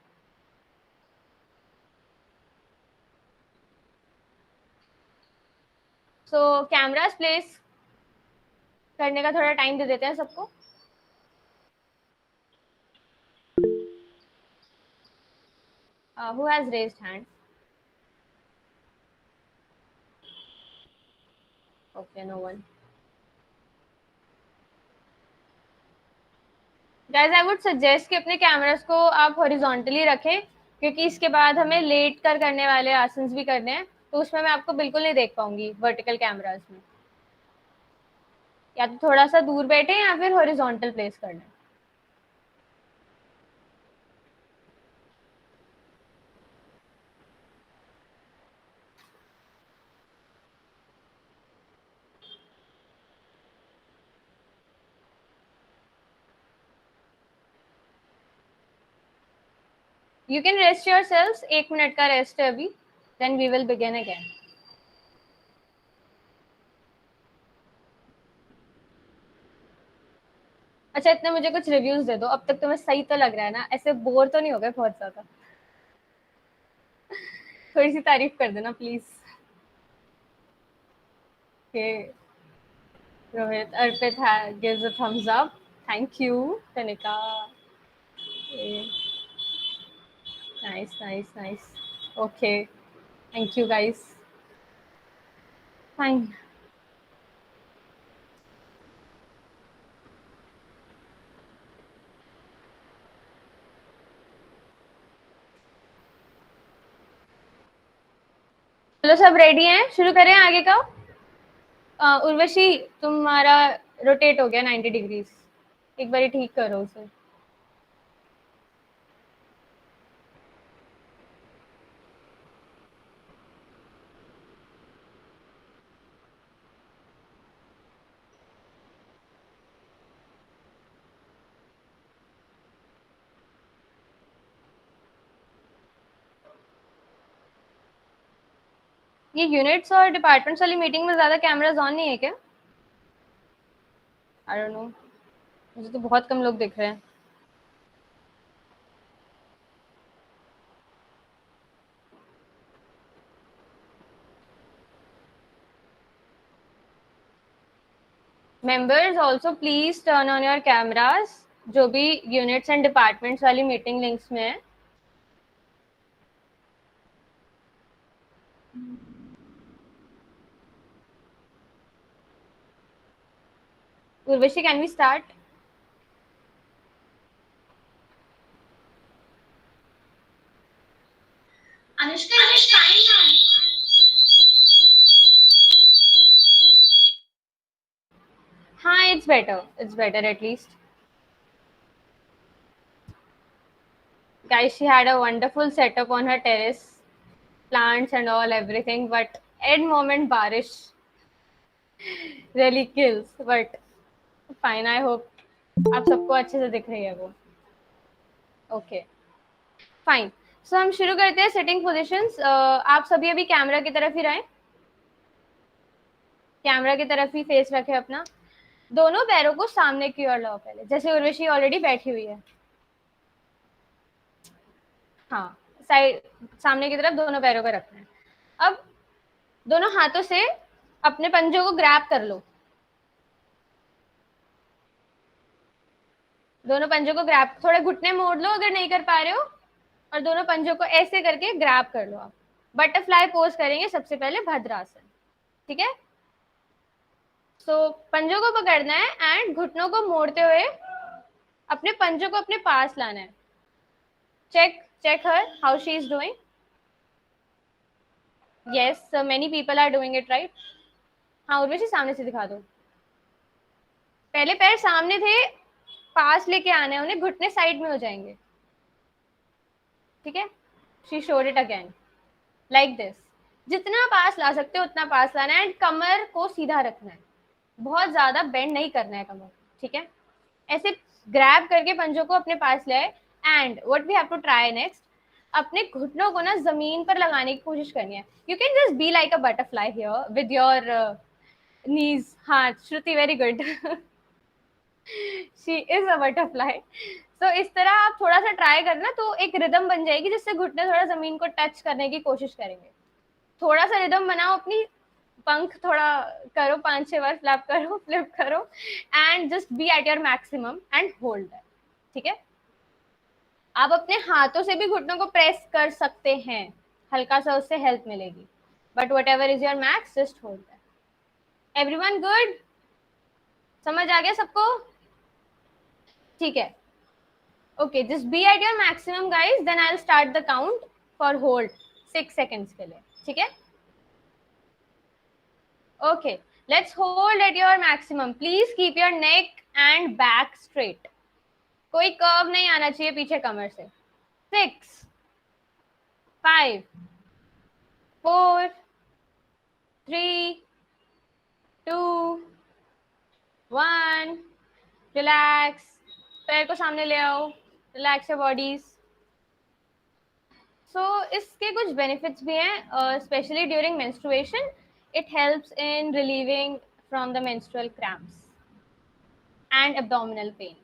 सो कैमरास प्लेस करने का थोड़ा टाइम दे देते हैं सबको। Who has raised hand? Okay, no one. Guys, I would suggest कि अपने कैमरास को आप हॉरिजॉन्टली रखें, क्योंकि इसके बाद हमें लेट कर करने वाले आसन्स भी करने हैं, तो उसमें मैं आपको बिल्कुल नहीं देख पाऊंगी वर्टिकल कैमरास में। या तो थोड़ा सा दूर बैठे या फिर हॉरिजॉन्टल प्लेस करना है। You can rest yourselves, 1 minute का रेस्ट है अभी, then we will begin again. अच्छा, इतने मुझे कुछ रिव्यूज दे दो, अब तक तुम्हें सही तो लग रहा है ना? ऐसे बोर तो नहीं हो गए बहुत ज्यादा? थोड़ी सी तारीफ कर देना please. Okay. Rohit, Arpit gives a thumbs up. Thank you, Tanika. Okay. Nice. Okay. Thank you, guys. Fine. चलो, सब रेडी हैं? शुरू करें आगे का? उर्वशी, तुम्हारा रोटेट हो गया 90 डिग्रीज, एक बार ठीक करो उसे। ये यूनिट्स और डिपार्टमेंट्स वाली मीटिंग में ज्यादा कैमरास ऑन नहीं है क्या? आई डोंट नो, मुझे तो बहुत कम लोग दिख रहे हैं। Members, also please turn on your cameras, जो भी यूनिट्स एंड डिपार्टमेंट्स वाली मीटिंग लिंक्स में है। Urvashi, can we start? Anushka, it's fine now. हाँ, it's better at least. Guys, she had a wonderful setup on her terrace, plants and all, everything, but end moment बारिश really kills. But fine, I hope आप सबको अच्छे से दिख रही है वो। Okay, fine. So हम शुरू करते हैं सिटिंग पोजीशंस। आप सभी अभी कैमरा की तरफ ही रहें, कैमरा की तरफ ही फेस रखें अपना। दोनों पैरों को सामने की ओर लाओ पहले, जैसे उर्वशी ऑलरेडी बैठी हुई है। हाँ, साइड सामने की तरफ दोनों पैरों को रखना है। अब दोनों हाथों से अपने पंजों को ग्रैब कर लो, दोनों पंजों को ग्रैब, थोड़े घुटने मोड़ लो अगर नहीं कर पा रहे हो, और दोनों पंजों को ऐसे करके ग्रैब कर लो। आप बटरफ्लाई पोज करेंगे सबसे पहले, भद्रासन, ठीक है? तो पंजों को पकड़ना है एंड घुटनों को मोड़ते हुए अपने पंजों को अपने पास लाना है। check her how she is doing. Yes, many people are doing it, right? हाँ उर्वशी सामने से दिखा दो. पहले पैर सामने थे, पास लेके आने, उन्हें घुटने साइड में हो जाएंगे. ठीक है? She showed it again like this. जितना पास ला सकते हो उतना पास लाना है एंड कमर को सीधा रखना है. बहुत ज्यादा बेंड नहीं करना है कमर. ठीक है? ऐसे ग्रैब करके पंजों को अपने पास ले and what we have to try next, अपने घुटनों को ना जमीन पर लगाने की कोशिश करनी है. You can just be like a butterfly here with your knees. हाँ Shruti, very good. She is a butterfly. तो इस तरह आप थोड़ा सा ट्राई करना तो एक रिदम बन जाएगी जिससे घुटने थोड़ा जमीन को टच करने की कोशिश करेंगे. थोड़ा सा रिदम बनाओ, अपनी पंख थोड़ा करो, 5-6 बार फ्लैप करो, फ्लिप करो and just be at your maximum and hold that. ठीक है? आप अपने हाथों से भी घुटनों को प्रेस कर सकते हैं, हल्का सा उससे हेल्प मिलेगी. But whatever is your max, just hold that. Everyone good? समझ आ गया सबको? ठीक है. Okay, just be at your maximum guys, then I will start the count for hold 6 seconds के लिए. ठीक है? Okay, let's hold at your maximum. Please keep your neck and back straight. कोई कर्व नहीं आना चाहिए पीछे कमर से. 6, 5, 4, 3, 2, 1. रिलैक्स. पैर को सामने ले आओ. Relax your bodies. सो इसके कुछ बेनिफिट्स भी हैं, specially during menstruation. It helps in relieving from the menstrual cramps and abdominal pain.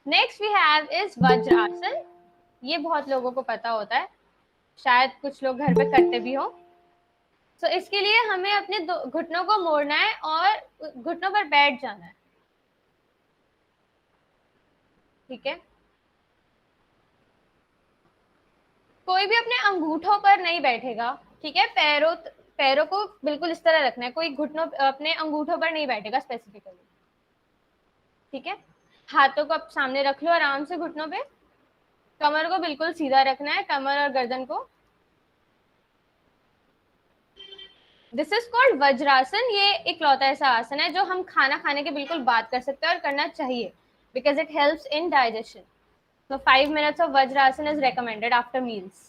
Next we have is vajrasana. ये बहुत लोगों को पता होता है, शायद कुछ लोग घर पे करते भी हो. तो इसके लिए हमें अपने घुटनों को मोड़ना है और घुटनों पर बैठ जाना है. ठीक है? कोई भी अपने अंगूठों पर नहीं बैठेगा. ठीक है? पैरों को बिल्कुल इस तरह रखना है. कोई घुटनों अपने अंगूठों पर नहीं बैठेगा स्पेसिफिकली. ठीक है? हाथों को आप सामने रख लो आराम से घुटनों पे. कमर को बिल्कुल सीधा रखना है, कमर और गर्दन को. This is called vajrasana. ये इकलौता ऐसा आसन है जो हम खाना खाने के बिल्कुल बाद कर सकते हैं और करना चाहिए because it helps in digestion. So 5 minutes of Vajrasan is recommended after meals.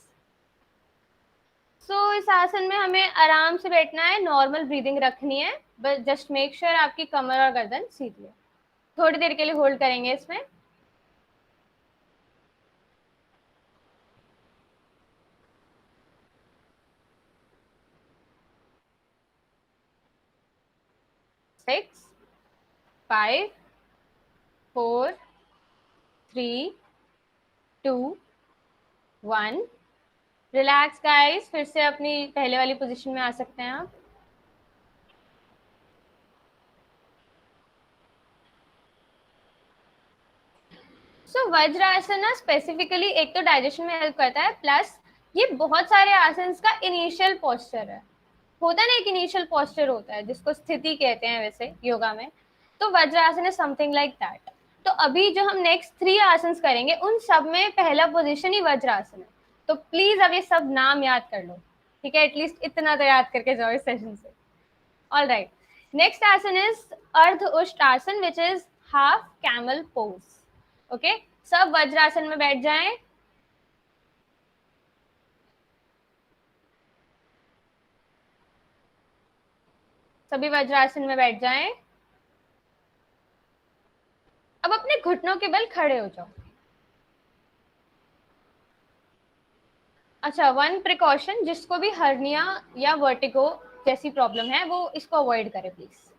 So इस आसन में हमें आराम से बैठना है, नॉर्मल ब्रीदिंग रखनी है, बस जस्ट मेक श्योर आपकी कमर और गर्दन सीधी है. थोड़ी देर के लिए होल्ड करेंगे इसमें. Six, 5, 4, 3, 2, 1. Relax guys. फिर से अपनी पहले वाली पोजीशन में आ सकते हैं आप. सो वज्रासन ना स्पेसिफिकली एक तो डाइजेशन में हेल्प करता है, प्लस ये बहुत सारे आसन का इनिशियल पोस्चर है. होता ना एक इनिशियल पोस्चर होता है जिसको स्थिति कहते हैं वैसे योगा में. तो vajrasana is something like that. तो अभी जो हम नेक्स्ट 3 आसन करेंगे उन सब में पहला पोजीशन ही वज्रासन है. तो प्लीज अब ये सब नाम याद कर लो. ठीक है? एटलीस्ट इतना तो याद करके जाओ इस सेशन से. All right. नेक्स्ट आसन इज अर्ध उष्ट आसन which is half camel pose. Okay, सब वज्रासन में बैठ जाएं. सभी वज्रासन में बैठ जाएं. अब अपने घुटनों के बल खड़े हो जाओ. अच्छा, वन प्रिकॉशन, जिसको भी हर्निया या वर्टिगो जैसी प्रॉब्लम है वो इसको अवॉइड करे प्लीज.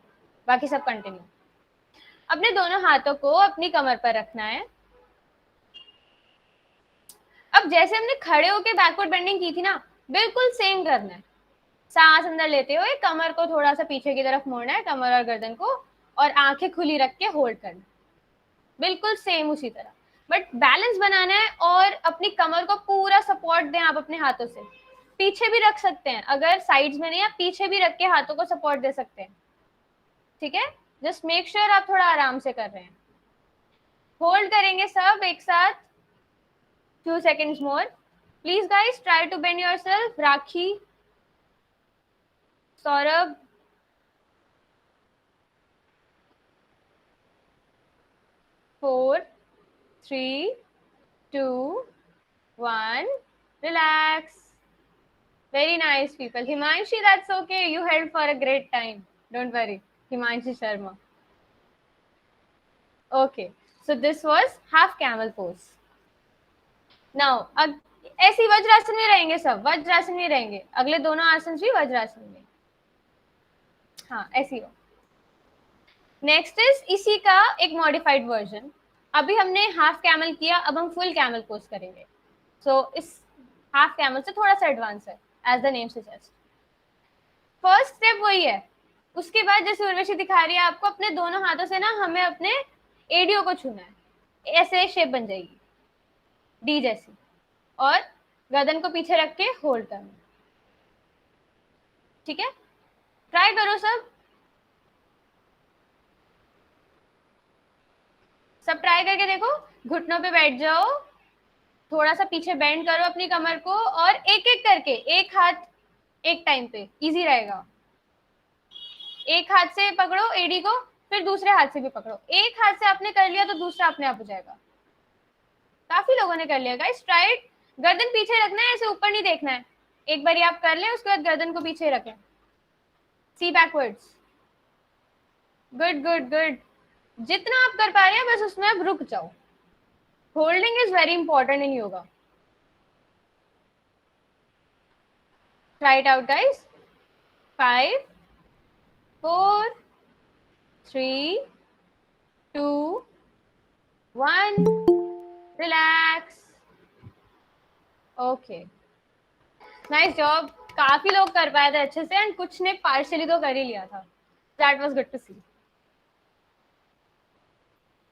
बाकी सब कंटिन्यू. अपने दोनों हाथों को अपनी कमर पर रखना है. अब जैसे हमने खड़े होके बैकवर्ड बेंडिंग की थी ना, बिल्कुल सेम करना है. सांस अंदर लेते हुए कमर को थोड़ा सा पीछे की तरफ मोड़ना है, कमर और गर्दन को, और आंखें खुली रख के होल्ड करना. बिल्कुल सेम उसी तरह, बट बैलेंस बनाना है और अपनी कमर को पूरा सपोर्ट दें आप अपने हाथों से. पीछे भी रख सकते हैं, अगर साइड्स में नहीं, आप पीछे भी रख के हाथों को सपोर्ट दे सकते हैं. ठीक है? जस्ट मेक श्योर आप थोड़ा आराम से कर रहे हैं. होल्ड करेंगे सब एक साथ Few seconds more. Please guys, try to bend yourself. Rakhi, Saurabh, 4, 3, 2, 1. Relax. Very nice, people. Himanshi, that's okay. You held for a great time. Don't worry. Himanshi Sharma. Okay. So this was half camel pose. Now, ऐसी वज्रासन में रहेंगे सब. वज्रासन में रहेंगे. अगले दोनों आसन भी वज्रासन में. हाँ, ऐसी हो. नेक्स्ट इज इसी का एक मॉडिफाइड वर्जन. अभी हमने हाफ कैमल किया, अब हम फुल कैमल पोज करेंगे. सो इस हाफ कैमल से थोड़ा सा एडवांस है, as the name suggest. First step वही है. उसके बाद जैसे उर्वशी दिखा रही है आपको, अपने दोनों हाथों से ना हमें अपने एडियो को छूना है. ऐसे शेप बन जाएगी डी जैसी, और गर्दन को पीछे रख के होल्ड करना. ठीक है, ट्राई करो सब. सब ट्राई करके देखो. घुटनों पे बैठ जाओ, थोड़ा सा पीछे बेंड करो अपनी कमर को, और एक एक करके एक हाथ एक टाइम पे, इजी रहेगा. एक हाथ से पकड़ो एडी को, फिर दूसरे हाथ से भी पकड़ो. एक हाथ से आपने कर लिया तो दूसरा अपने आप हो जाएगा. काफी लोगों ने कर लिया गाइस. Try it. गर्दन पीछे रखना है, ऐसे ऊपर नहीं देखना है. एक बार आप कर लें, उसके बाद गर्दन को पीछे रखें. सी बैकवर्ड्स. Good good good. जितना आप कर पा रहे हैं बस उसमें आप रुक जाओ. Holding is very important in yoga. Try it out guys. 5, 4, 3, 2, 1. Relax. Okay, nice job. काफी लोग कर पाए थे अच्छे से, एंड कुछ ने पार्शियली तो कर ही लिया था. दैट वाज गुड टू सी.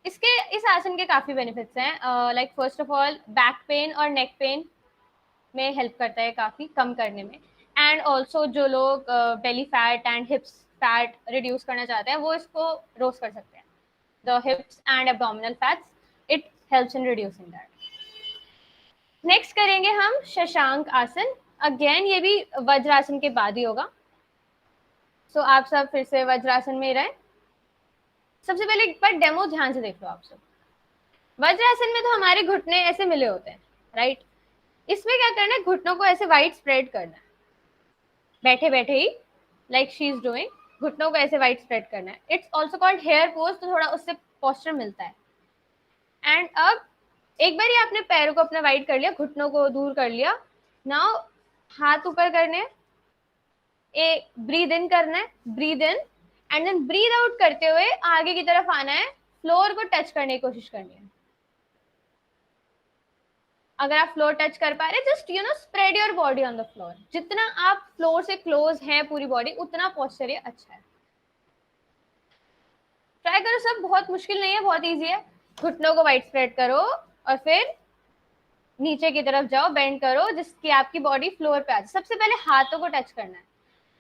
इस आसन के काफी बेनिफिट्स हैं. Like first of all, back pain और नेक पेन में हेल्प करता है काफी कम करने में. एंड ऑल्सो जो लोग belly fat and हिप्स fat reduce करना चाहते हैं, वो इसको रोस्ट कर सकते हैं. The हिप्स and abdominal fats, it helps in reducing that. Next करेंगे हम शशांक आसन. अगेन ये भी वज्रासन के बाद ही होगा. सो आप सब फिर से वज्रासन में रहें. सबसे पहले एक बार डेमो ध्यान से देख लो आप सब. वज्रासन में तो हमारे घुटने ऐसे मिले होते हैं, राइट. इसमें क्या करना है, घुटनों को ऐसे वाइड स्प्रेड करना है. बैठे बैठे ही, लाइक शी इज डूइंग, घुटनों को ऐसे वाइड स्प्रेड करना है. It's also called hare pose, तो थोड़ा उससे पोस्चर मिलता है. एंड अब एक बार ही आपने पैरों को अपना वाइड कर लिया, घुटनों को दूर कर लिया. नाउ हाथ ऊपर करने, एक ब्रीद इन करना है, breathe in, and then breathe out करते हुए आगे की तरफ आना है. फ्लोर को टच करने की कोशिश करनी है. अगर आप फ्लोर टच कर पा रहे, just spread your body on the floor. जितना आप फ्लोर से क्लोज हैं पूरी बॉडी, उतना पोस्चर ये अच्छा है. ट्राई करो सब. बहुत मुश्किल नहीं है, बहुत इजी है. घुटनों को वाइड स्प्रेड करो और फिर नीचे की तरफ जाओ, बेंड करो जिसकी आपकी बॉडी फ्लोर पे आ जाए. सबसे पहले हाथों को टच करना है.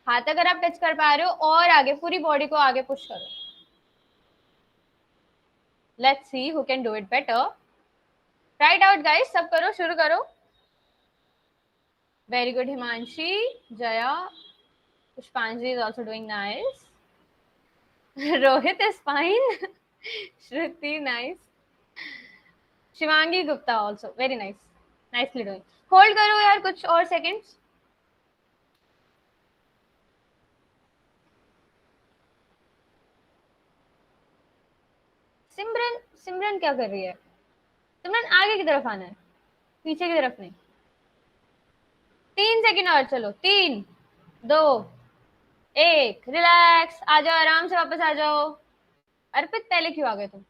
हाथ अगर आप टच कर पा रहे हो, और आगे पूरी बॉडी को आगे पुश करो. Let's see who can do it better. Try it out guys. सब करो, शुरू करो. वेरी गुड हिमांशी, जया, पुष्पांजलि is also doing nice. Rohit is fine. Shruti nice. Shivangi Gupta also very nice. Nicely doing. Hold करो यार कुछ और सेकंड्स. सिमरन क्या कर रही है? सिमरन आगे की तरफ आना है, पीछे की तरफ नहीं. 3 सेकंड और. चलो 3, 2, 1. रिलैक्स. आ जाओ, आराम से वापस आ जाओ. अर्पित पहले क्यों आ गए तुम?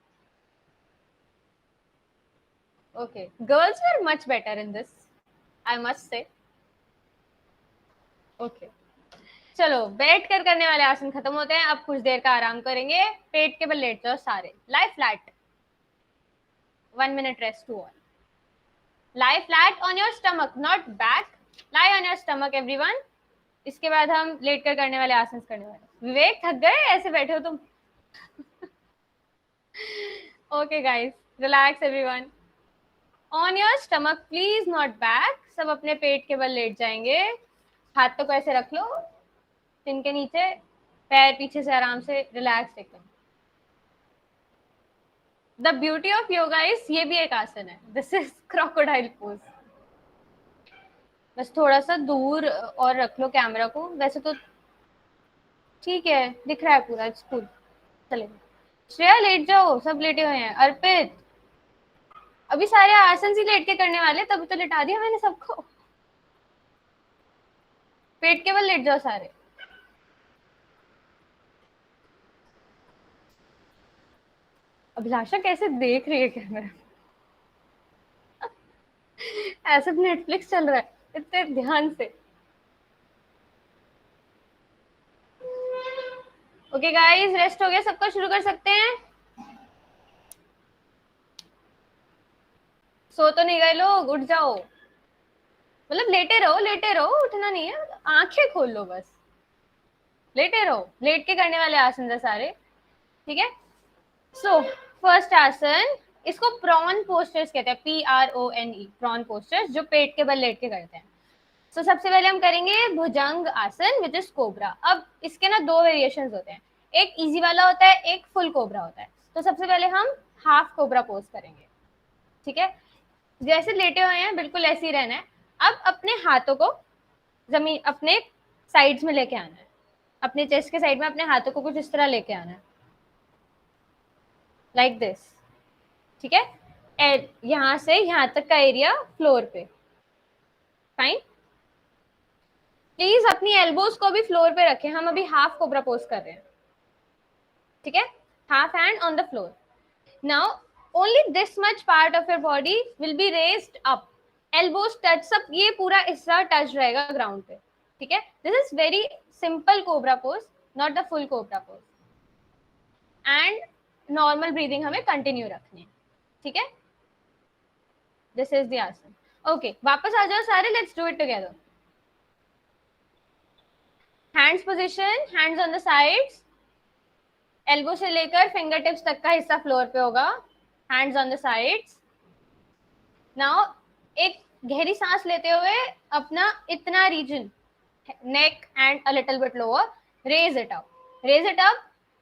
Okay, girls were much better in this, I must से. ओके, चलो बैठ कर करने वाले आसन खत्म होते हैं. अब कुछ देर का आराम करेंगे. पेट के बल लेट जाओ सारे. लाई flat. 1 minute rest to all. Lie flat on your stomach, not back. Lie on your stomach everyone. इसके बाद हम लेट कर करने वाले आसन करने वाले. विवेक थक गए, ऐसे बैठे हो तुम? Okay guys, relax everyone. On your stomach please, not back. सब अपने पेट के बल लेट जाएंगे। हाथों को ऐसे रख लो चिन के नीचे, पैर पीछे से आराम से रिलैक्स एकदम। The beauty of yoga is, ये भी एक आसन है, दिस इज क्रोकोडाइल पोज। बस थोड़ा सा दूर और रख लो कैमरा को, वैसे तो ठीक है दिख रहा है पूरा, इट्स कूल। चलेगा। श्रेया लेट जाओ, सब लेटे हुए हैं। अर्पित, अभी सारे आसन ही लेट के करने वाले, तब तो लिटा दिया मैंने सबको। पेट के बल लेट जाओ सारे। अभिलाषा कैसे देख रही है कैमरा, ऐसे नेटफ्लिक्स चल रहा है इतने ध्यान से। ओके गाइस, रेस्ट हो गया सबका, शुरू कर सकते हैं। सो तो नहीं गए लोग, उठ जाओ। मतलब लेटे रहो, उठना नहीं है, आंखें खोल लो बस, लेटे रहो। लेट के करने वाले आसन है सारे, ठीक है। सो फर्स्ट आसन, इसको प्रॉन पोस्टर्स कहते हैं, PRONE, प्रॉन पोस्टर्स, जो पेट के बल लेट के करते हैं। तो सबसे पहले हम करेंगे भुजंग आसन विच इज कोबरा। अब इसके ना दो वेरिएशंस होते हैं, एक इजी वाला होता है, एक फुल कोबरा होता है। तो सबसे पहले हम हाफ कोबरा पोज करेंगे, ठीक है। जैसे लेटे हुए हैं बिल्कुल ऐसे ही रहना है। अब अपने हाथों को जमीन अपने साइड्स में लेके आना है, अपने चेस्ट के साइड में अपने हाथों को कुछ इस तरह लेके आना है, लाइक दिस, ठीक है। यहां से यहां तक का एरिया फ्लोर पे, फाइन। प्लीज अपनी एल्बोज को भी फ्लोर पे रखें, हम अभी हाफ कोबरा पोज कर रहे हैं, ठीक है। Half hand on the floor. Now only this much part of your body will be raised up, elbows touch, सब ये पूरा हिस्सा टच रहेगा ग्राउंड पे, ठीक है। This is very simple cobra pose, not the full cobra pose. And normal breathing हमें continue रखनी है, ठीक है। दिस इज द आसन। ओके, वापस आ जाओ सारे, let's do it together. Hands position, hands on the sides, elbow से लेकर फिंगर टिप्स तक का हिस्सा फ्लोर पे होगा, hands on the sides. Now एक गहरी सांस लेते हुए अपना इतना region, neck and a little bit lower, raise it up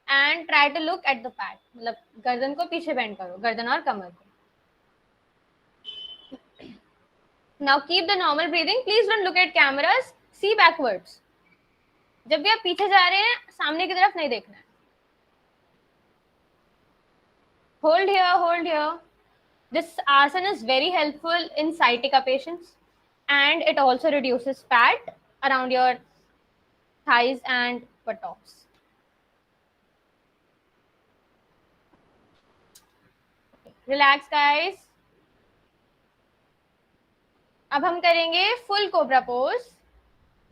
and try to look at the back, मतलब गर्दन को पीछे बेंड करो, गर्दन और कमर को। Now keep the normal breathing, please don't look at cameras, see backwards. जब भी आप पीछे जा रहे हैं सामने की तरफ नहीं देखना है। Hold here. This asana is very helpful in sciatica patients, and it also reduces fat around your thighs and buttocks. Relax guys. अब हम करेंगे फुल कोबरा पोज।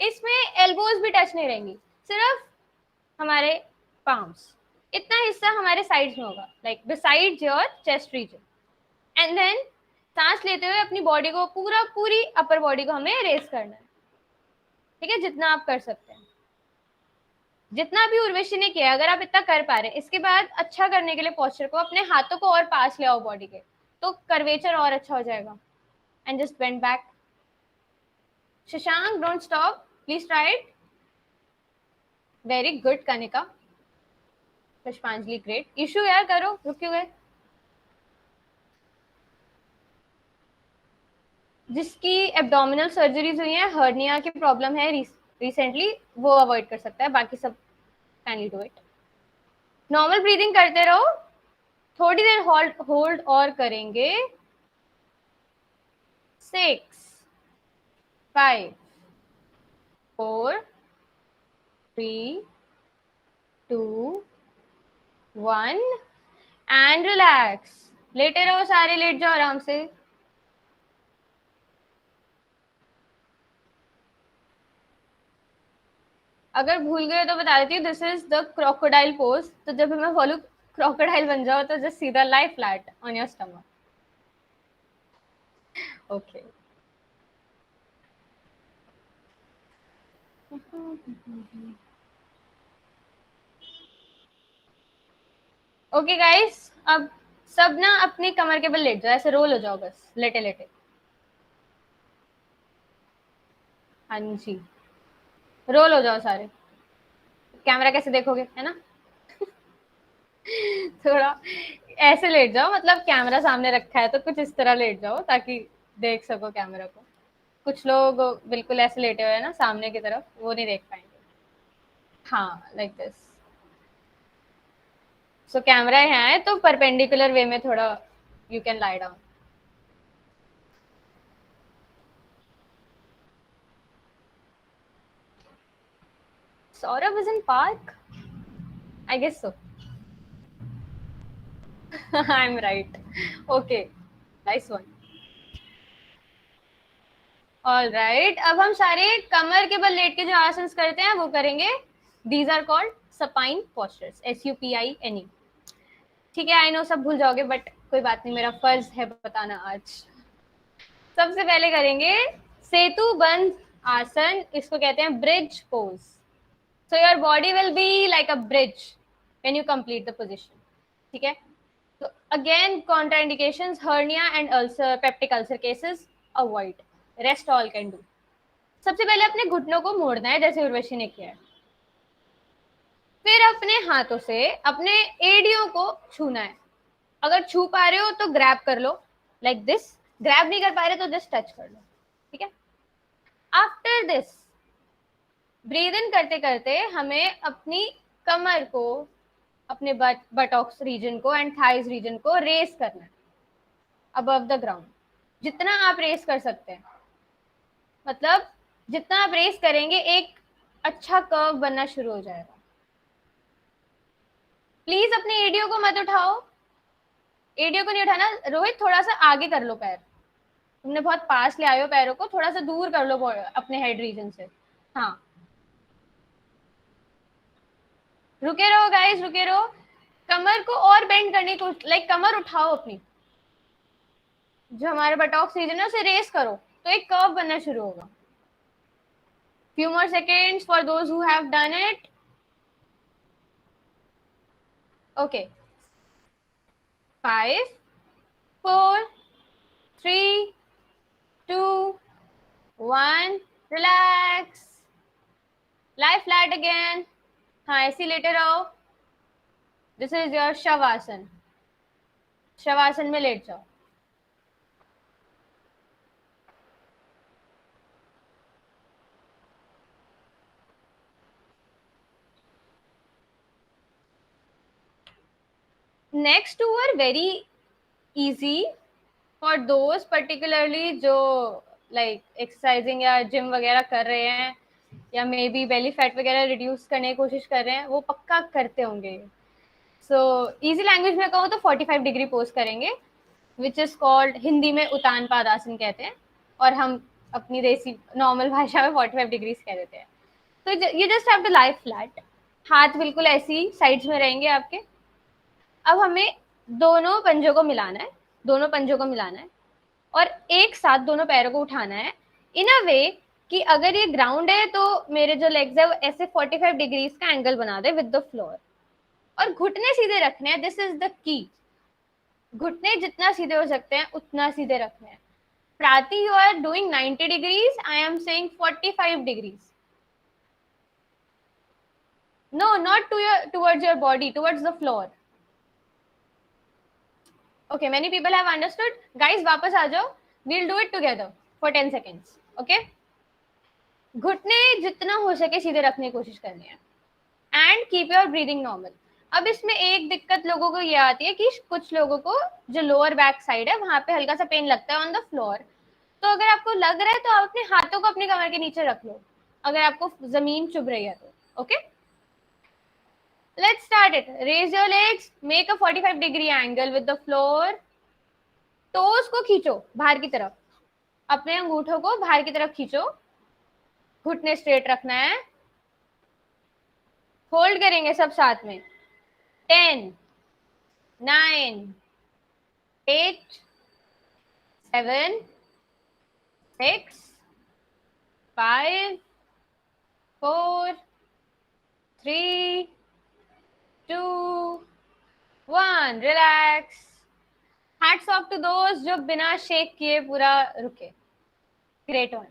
इसमें एल्बोज भी टच नहीं रहेंगी, सिर्फ हमारे पाम्स, इतना हिस्सा हमारे साइड्स में होगा, like besides your chest region. And then सांस लेते हुए अपनी बॉडी को पूरी अपर बॉडी को हमें रेस करना है, ठीक है, जितना आप कर सकते हैं, जितना भी उर्वशी ने किया। अगर आप इतना कर पा रहे हैं, इसके बाद अच्छा करने के लिए पोस्चर को अपने हाथों को और पास ले आओ बॉडी के, तो कर्वेचर और अच्छा हो जाएगा। And just bend back. Shashank, don't stop, please try it. Very good Kanika. पुष्पांजलि, ग्रेट। इशू यार करो, रुक क्यों गए? जिसकी एब्डोमिनल सर्जरीज हुई है, हर्निया की प्रॉब्लम है रिसेंटली, वो अवॉइड कर सकता है, बाकी सब can do it. Normal breathing करते रहो, थोड़ी देर होल्ड और करेंगे। 6 5 4 3 2 1 एंड रिलैक्स। लेटे रहो सारे, लेट जाओ आराम से। अगर भूल गए तो बता देती हूँ, this is the crocodile pose. तो जब मैं बोलूँ क्रोकोडाइल बन जाओ तो जस्ट सीधा lie flat on your stomach. Okay, okay guys, अब सब ना अपनी कमर के बल लेट जाओ, ऐसे रोल हो जाओ बस, लेटे लेटे। हाँ जी, रोल हो जाओ सारे। कैमरा कैसे देखोगे, है ना? थोड़ा ऐसे लेट जाओ, मतलब कैमरा सामने रखा है तो कुछ इस तरह लेट जाओ ताकि देख सको कैमरा को। कुछ लोग बिल्कुल ऐसे लेटे हुए हैं ना सामने की तरफ, वो नहीं देख पाएंगे। हाँ, लाइक दिस। सो कैमरा यहाँ है तो परपेंडिकुलर वे में थोड़ा you can lie down. Saurabh is in park? I guess so. I'm right. Okay. Nice one. All right. अब हम सारे कमर के बल लेट के जो आसन करते हैं वो करेंगे। These are called supine postures. SUPINE. ठीक है, आई नो सब भूल जाओगे बट कोई बात नहीं, मेरा फर्ज है बताना आज। सबसे पहले करेंगे सेतु बंध आसन, इसको कहते हैं bridge pose. So your body will be like a bridge when you complete the position. ठीक है, तो again contraindications, hernia and ulcer, peptic ulcer cases avoid, rest all can do। सबसे पहले अपने घुटनों को मोड़ना है जैसे उर्वशी ने किया है, फिर अपने हाथों से अपने एडियों को छूना है। अगर छू पा रहे हो तो ग्रैब कर लो लाइक दिस, ग्रैब नहीं कर पा रहे तो जस्ट टच कर लो। ठीक है, आफ्टर दिस ब्रीद इन करते करते हमें अपनी कमर को, अपने बटॉक्स रीजन को एंड थाइज रीजन को रेस करना है अबव द ग्राउंड, जितना आप रेस कर सकते हैं। मतलब जितना आप रेस करेंगे एक अच्छा कर्व बनना शुरू हो जाएगा। प्लीज अपने एडियो को मत उठाओ, एडियो को नहीं उठाना। रोहित थोड़ा सा आगे कर लो पैर, तुमने बहुत पास ले आए हो पैरों को, थोड़ा सा दूर कर लो अपने हेड रीजन से। हाँ, रुके रहो गाइस, रुके रहो। कमर को और बेंड करने को, लाइक कमर उठाओ अपनी, जो हमारे बटॉक्स रीजन है उसे रेस करो तो एक कर्व बनना शुरू होगा। Few more seconds for those who have done it. Okay. 5, 4, 3, 2, 1. Relax. Lie flat again. हाँ, ऐसे लेटे रहो। This is your shavasana. Shavasana में लेट जाओ। Next two are very easy for those particularly जो like exercising या जिम वगैरह कर रहे हैं या मे बी बेली फैट वगैरह रिड्यूस करने की कोशिश कर रहे हैं, वो पक्का करते होंगे। सो इजी लैंग्वेज में कहूँ तो 45 डिग्री पोज करेंगे, विच इज कॉल्ड, हिंदी में उतान पादासन कहते हैं और हम अपनी देसी नॉर्मल भाषा में 45 डिग्रीज कह देते हैं। तो you just have to lie flat, हाथ बिल्कुल ऐसी साइड्स में रहेंगे आपके। अब हमें दोनों पंजों को मिलाना है, दोनों पंजों को मिलाना है और एक साथ दोनों पैरों को उठाना है इन अ वे कि अगर ये ग्राउंड है तो मेरे जो लेग्स है वो ऐसे 45 डिग्रीज का एंगल बना दे विद द फ्लोर, और घुटने सीधे रखने हैं। दिस इज द की, घुटने जितना सीधे हो सकते हैं उतना सीधे रखने हैं। Prati, you are doing 90 degrees, I am saying 45 degrees. No, not towards your body, towards the floor. Okay, many people have understood. Guys, वापस आ जाओ, we'll do it together for 10 seconds. Okay? घुटने जितना हो सके सीधे रखने की कोशिश करनी है and keep your breathing normal. अब इसमें एक दिक्कत लोगों को ये आती है कि कुछ लोगों को जो लोअर बैक साइड है वहां पे हल्का सा पेन लगता है ऑन द फ्लोर। तो अगर आपको लग रहा है तो आप अपने हाथों को अपनी कमर के नीचे रख लो अगर आपको जमीन चुभ रही है तो। Okay, let's start it. Raise your legs, make a 45 degree angle with the floor. Toes को खींचो बाहर की तरफ, अपने अंगूठों को बाहर की तरफ खींचो, घुटने स्ट्रेट रखना है। होल्ड करेंगे सब साथ में। 10, 9, 8, 7, 6, 5, 4, 3, 2, 1. Relax. Hats off to those जो बिना शेक किए पूरा रुके. Great one.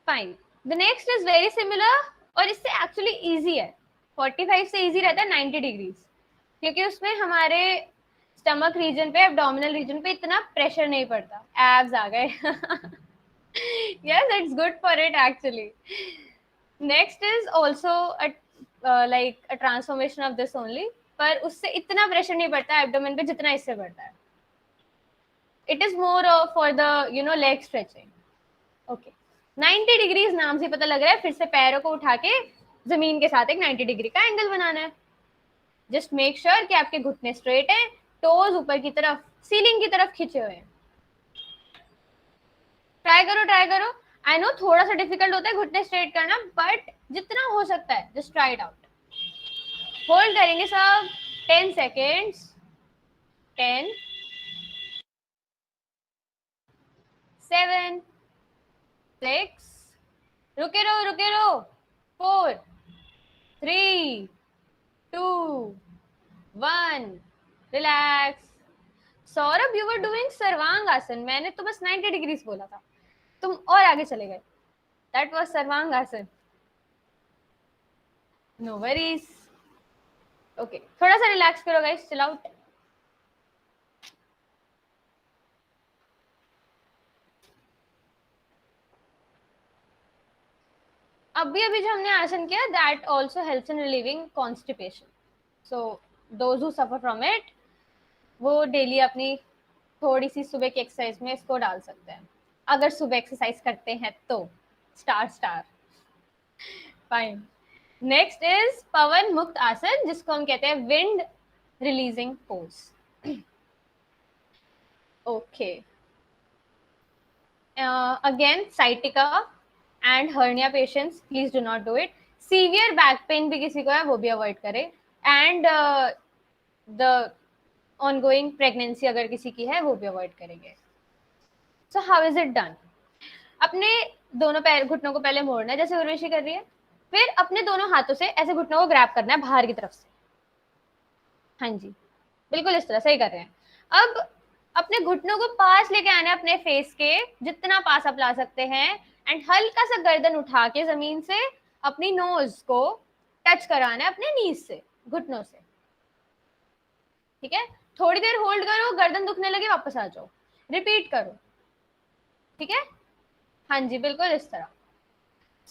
Fine. The next is very similar और इससे एक्चुअली इजी है. 45 से इजी रहता है 90 डिग्रीज, क्योंकि उसमें हमारे स्टमक रीजन पे, एब्डोमिनल रीजन पे इतना प्रेशर नहीं पड़ता. एब्स आ गए. Yes, it's good for it actually. Next is also like a transformation of this only, पर उससे इतना प्रेशर नहीं पड़ता एब्डोमेन पे जितना इससे पड़ता है. It is more for the leg stretching. Okay. 90 degrees नाम से पता लग रहा है फिर से पैरों को उठा के जमीन के साथ एक 90 डिग्री का एंगल बनाना है. जस्ट मेक श्योर कि आपके घुटने स्ट्रेट है, टोज ऊपर की तरफ सीलिंग की तरफ खींचे हुए हैं. ट्राई करो ट्राई करो. आई नो थोड़ा सा डिफिकल्ट होता है घुटने स्ट्रेट करना, बट जितना हो सकता है just try it out. Hold करेंगे सब 10 सेकेंड्स. 10, 7, 6, रुके रहो. 4, 3, 2, 1, relax. Saurabh, you were doing सर्वांग आसन. मैंने तो बस 90 डिग्रीज बोला था, तुम और आगे चले गए. दैट वाज सर्वांग आसन. No worries. ओके, थोड़ा सा रिलैक्स करो गाइस, चिल आउट. अभी जो हमने आसन किया, that also helps in relieving constipation. So those who suffer from it, वो डेली अपनी थोड़ी सी सुबह की एक्सरसाइज में इसको डाल सकते हैं, अगर सुबह एक्सरसाइज करते हैं तो. स्टार. फाइन. नेक्स्ट इज पवन मुक्त आसन, जिसको हम कहते हैं wind releasing pose. Okay. Again sciatica and hernia patients, please do not do it. Severe back pain भी किसी को है, वो भी अवॉइड करें. एंड द ऑनगोइंग प्रेगनेंसी अगर किसी की है, वो भी अवॉइड करेंगे. So how is it done? अपने दोनों पैर घुटनों को पहले मोड़ना है जैसे उर्वशी कर रही है, फिर अपने दोनों हाथों से ऐसे घुटनों को ग्रैब करना है बाहर की तरफ से. हाँ जी, बिल्कुल इस तरह, सही कर रहे हैं. अब अपने घुटनों को पास लेके आना है अपने फेस के, जितना पास आप ला सकते हैं. एंड हल्का सा गर्दन उठा के जमीन से अपनी नोज को टच कराना है अपने नीज से, घुटनों से. ठीक है, थोड़ी देर होल्ड करो, गर्दन दुखने लगे वापस आ जाओ, रिपीट करो. ठीक है, हाँ जी, बिल्कुल इस तरह.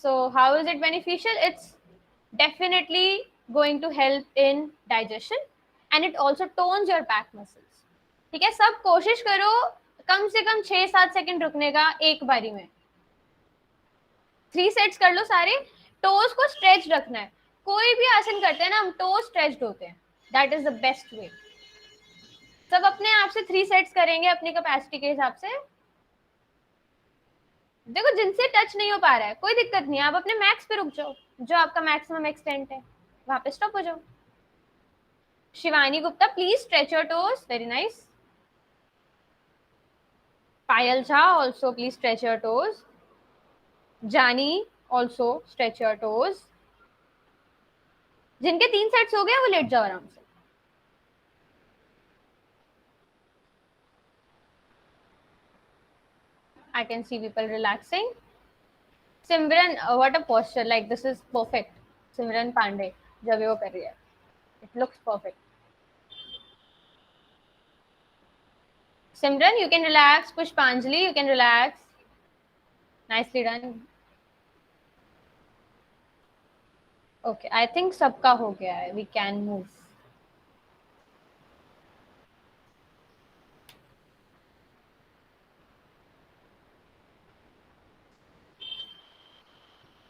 So how is it beneficial? It's definitely going to help in digestion and it also tones your back muscles. ठीक है, सब कोशिश करो कम से कम 6-7 सेकंड रुकने का एक बारी में. 3 सेट्स कर लो सारे. टोज को स्ट्रेच रखना है. कोई भी आसन करते हैं ना हम, टोज स्ट्रेच्ड होते हैं. That is the best way. सब अपने आप से 3 सेट्स करेंगे अपनी कैपेसिटी के हिसाब से. देखो, जिनसे टच नहीं हो पा रहा है कोई दिक्कत नहीं है, आप अपने मैक्स पे रुक जाओ, जो आपका मैक्सिमम एक्सटेंट है वहां पे स्टॉप हो जाओ. Shivani Gupta, please stretch your toes. Very nice. Payal Jha, also please stretch your toes. जानी, ऑल्सो स्ट्रेच योर टोज. जिनके 3 सेट्स हो गए वो लेट जाओ आराम से. I can see people relaxing. Simran, what a posture! Like this is perfect. Simran Pandey, जब वो कर रही है, it looks perfect. Simran, you can relax. Pushpanjali, you can relax. Nicely done. Okay, I think सबका हो गया है. We can move.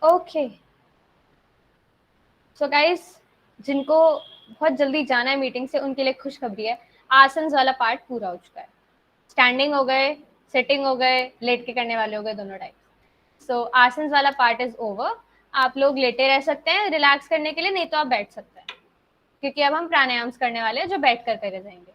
Okay. So guys, जिनको बहुत जल्दी जाना है मीटिंग से, उनके लिए खुशखबरी है. आसन वाला पार्ट पूरा हो चुका है. स्टैंडिंग हो गए, सिटिंग हो गए, लेट के करने वाले हो गए, दोनों टाइप. सो आसन वाला पार्ट इज ओवर. आप लोग लेटे रह सकते हैं रिलैक्स करने के लिए, नहीं तो आप बैठ सकते हैं, क्योंकि अब हम प्राणायाम करने वाले हैं जो बैठ कर करे जाएंगे.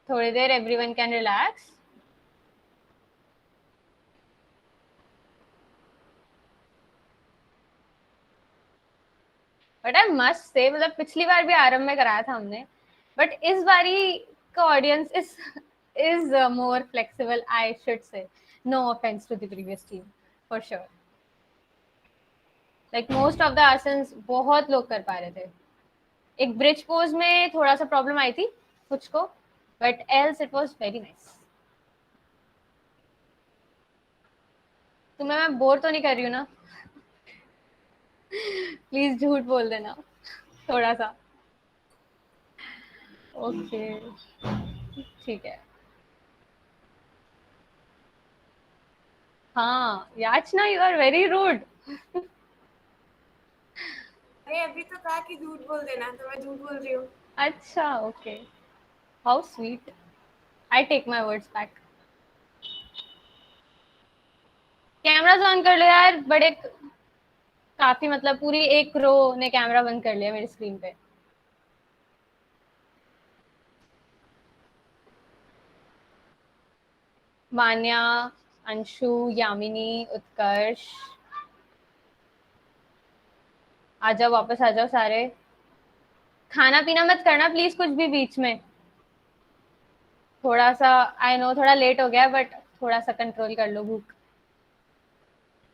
थोड़ी देर everyone can relax. But I must say, मतलब पिछली बार भी आरंभ में कराया था हमने, बट इस बारी का audience is more flexible, I should say. No offense to the previous team, for sure. Like most of the asanas बहुत लोग कर पा रहे थे. एक ब्रिज पोज में थोड़ा सा प्रॉब्लम आई थी कुछ को, but else it was very nice. तुम्हें मैं बोर तो नहीं कर रही हूँ ना? प्लीज झूठ बोल देना थोड़ा सा. ओके ठीक है. हाँ याचना, यू आर वेरी रूड. अरे अभी तो कहा कि झूठ बोल देना, तो मैं झूठ बोल रही हूँ. अच्छा okay, how sweet. I take my words back. Cameras on कर लो यार. बड़े काफी, मतलब पूरी एक रो ने कैमरा बंद कर लिया मेरी स्क्रीन पे. मान्या, अंशु, यामिनी, उत्कर्ष, आ जाओ, वापस आ जाओ सारे. खाना पीना मत करना प्लीज कुछ भी बीच में. थोड़ा सा आई नो थोड़ा लेट हो गया, बट थोड़ा सा कंट्रोल कर लो भूख.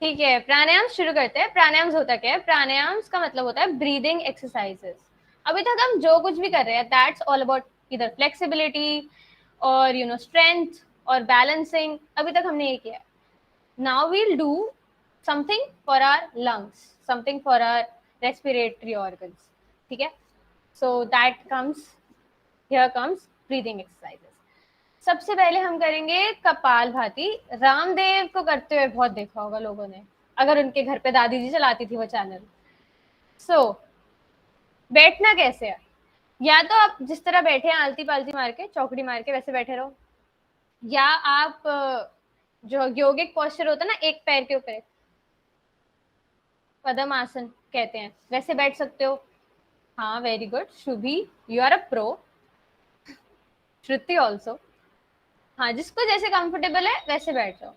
ठीक है, प्राणायाम शुरू करते हैं. प्राणायाम होता क्या है? प्राणायाम का मतलब होता है ब्रीदिंग एक्सरसाइजेस. अभी तक हम जो कुछ भी कर रहे हैं, दैट्स ऑल अबाउट इधर फ्लेक्सिबिलिटी और यू नो स्ट्रेंथ और बैलेंसिंग. अभी तक हमने ये किया है. Now we'll do something for our lungs, something for our respiratory organs. ठीक है, so that comes, here comes breathing exercises. सबसे पहले हम करेंगे कपाल भाती. रामदेव को करते हुए बहुत देखा होगा लोगों ने, अगर उनके घर पे दादी जी चलाती थी वो चैनल. सो बैठना कैसे है? या तो आप जिस तरह बैठे हैं आलती पालती मार के, चौकड़ी मार के, वैसे बैठे रहो. या आप जो योगिक पोस्चर होता है ना, एक पैर के ऊपर, पद्म आसन कहते हैं, वैसे बैठ सकते हो. हाँ very good Shubhi, you are a pro. Shruti also. हाँ जिसको जैसे कंफर्टेबल है वैसे बैठ जाओ.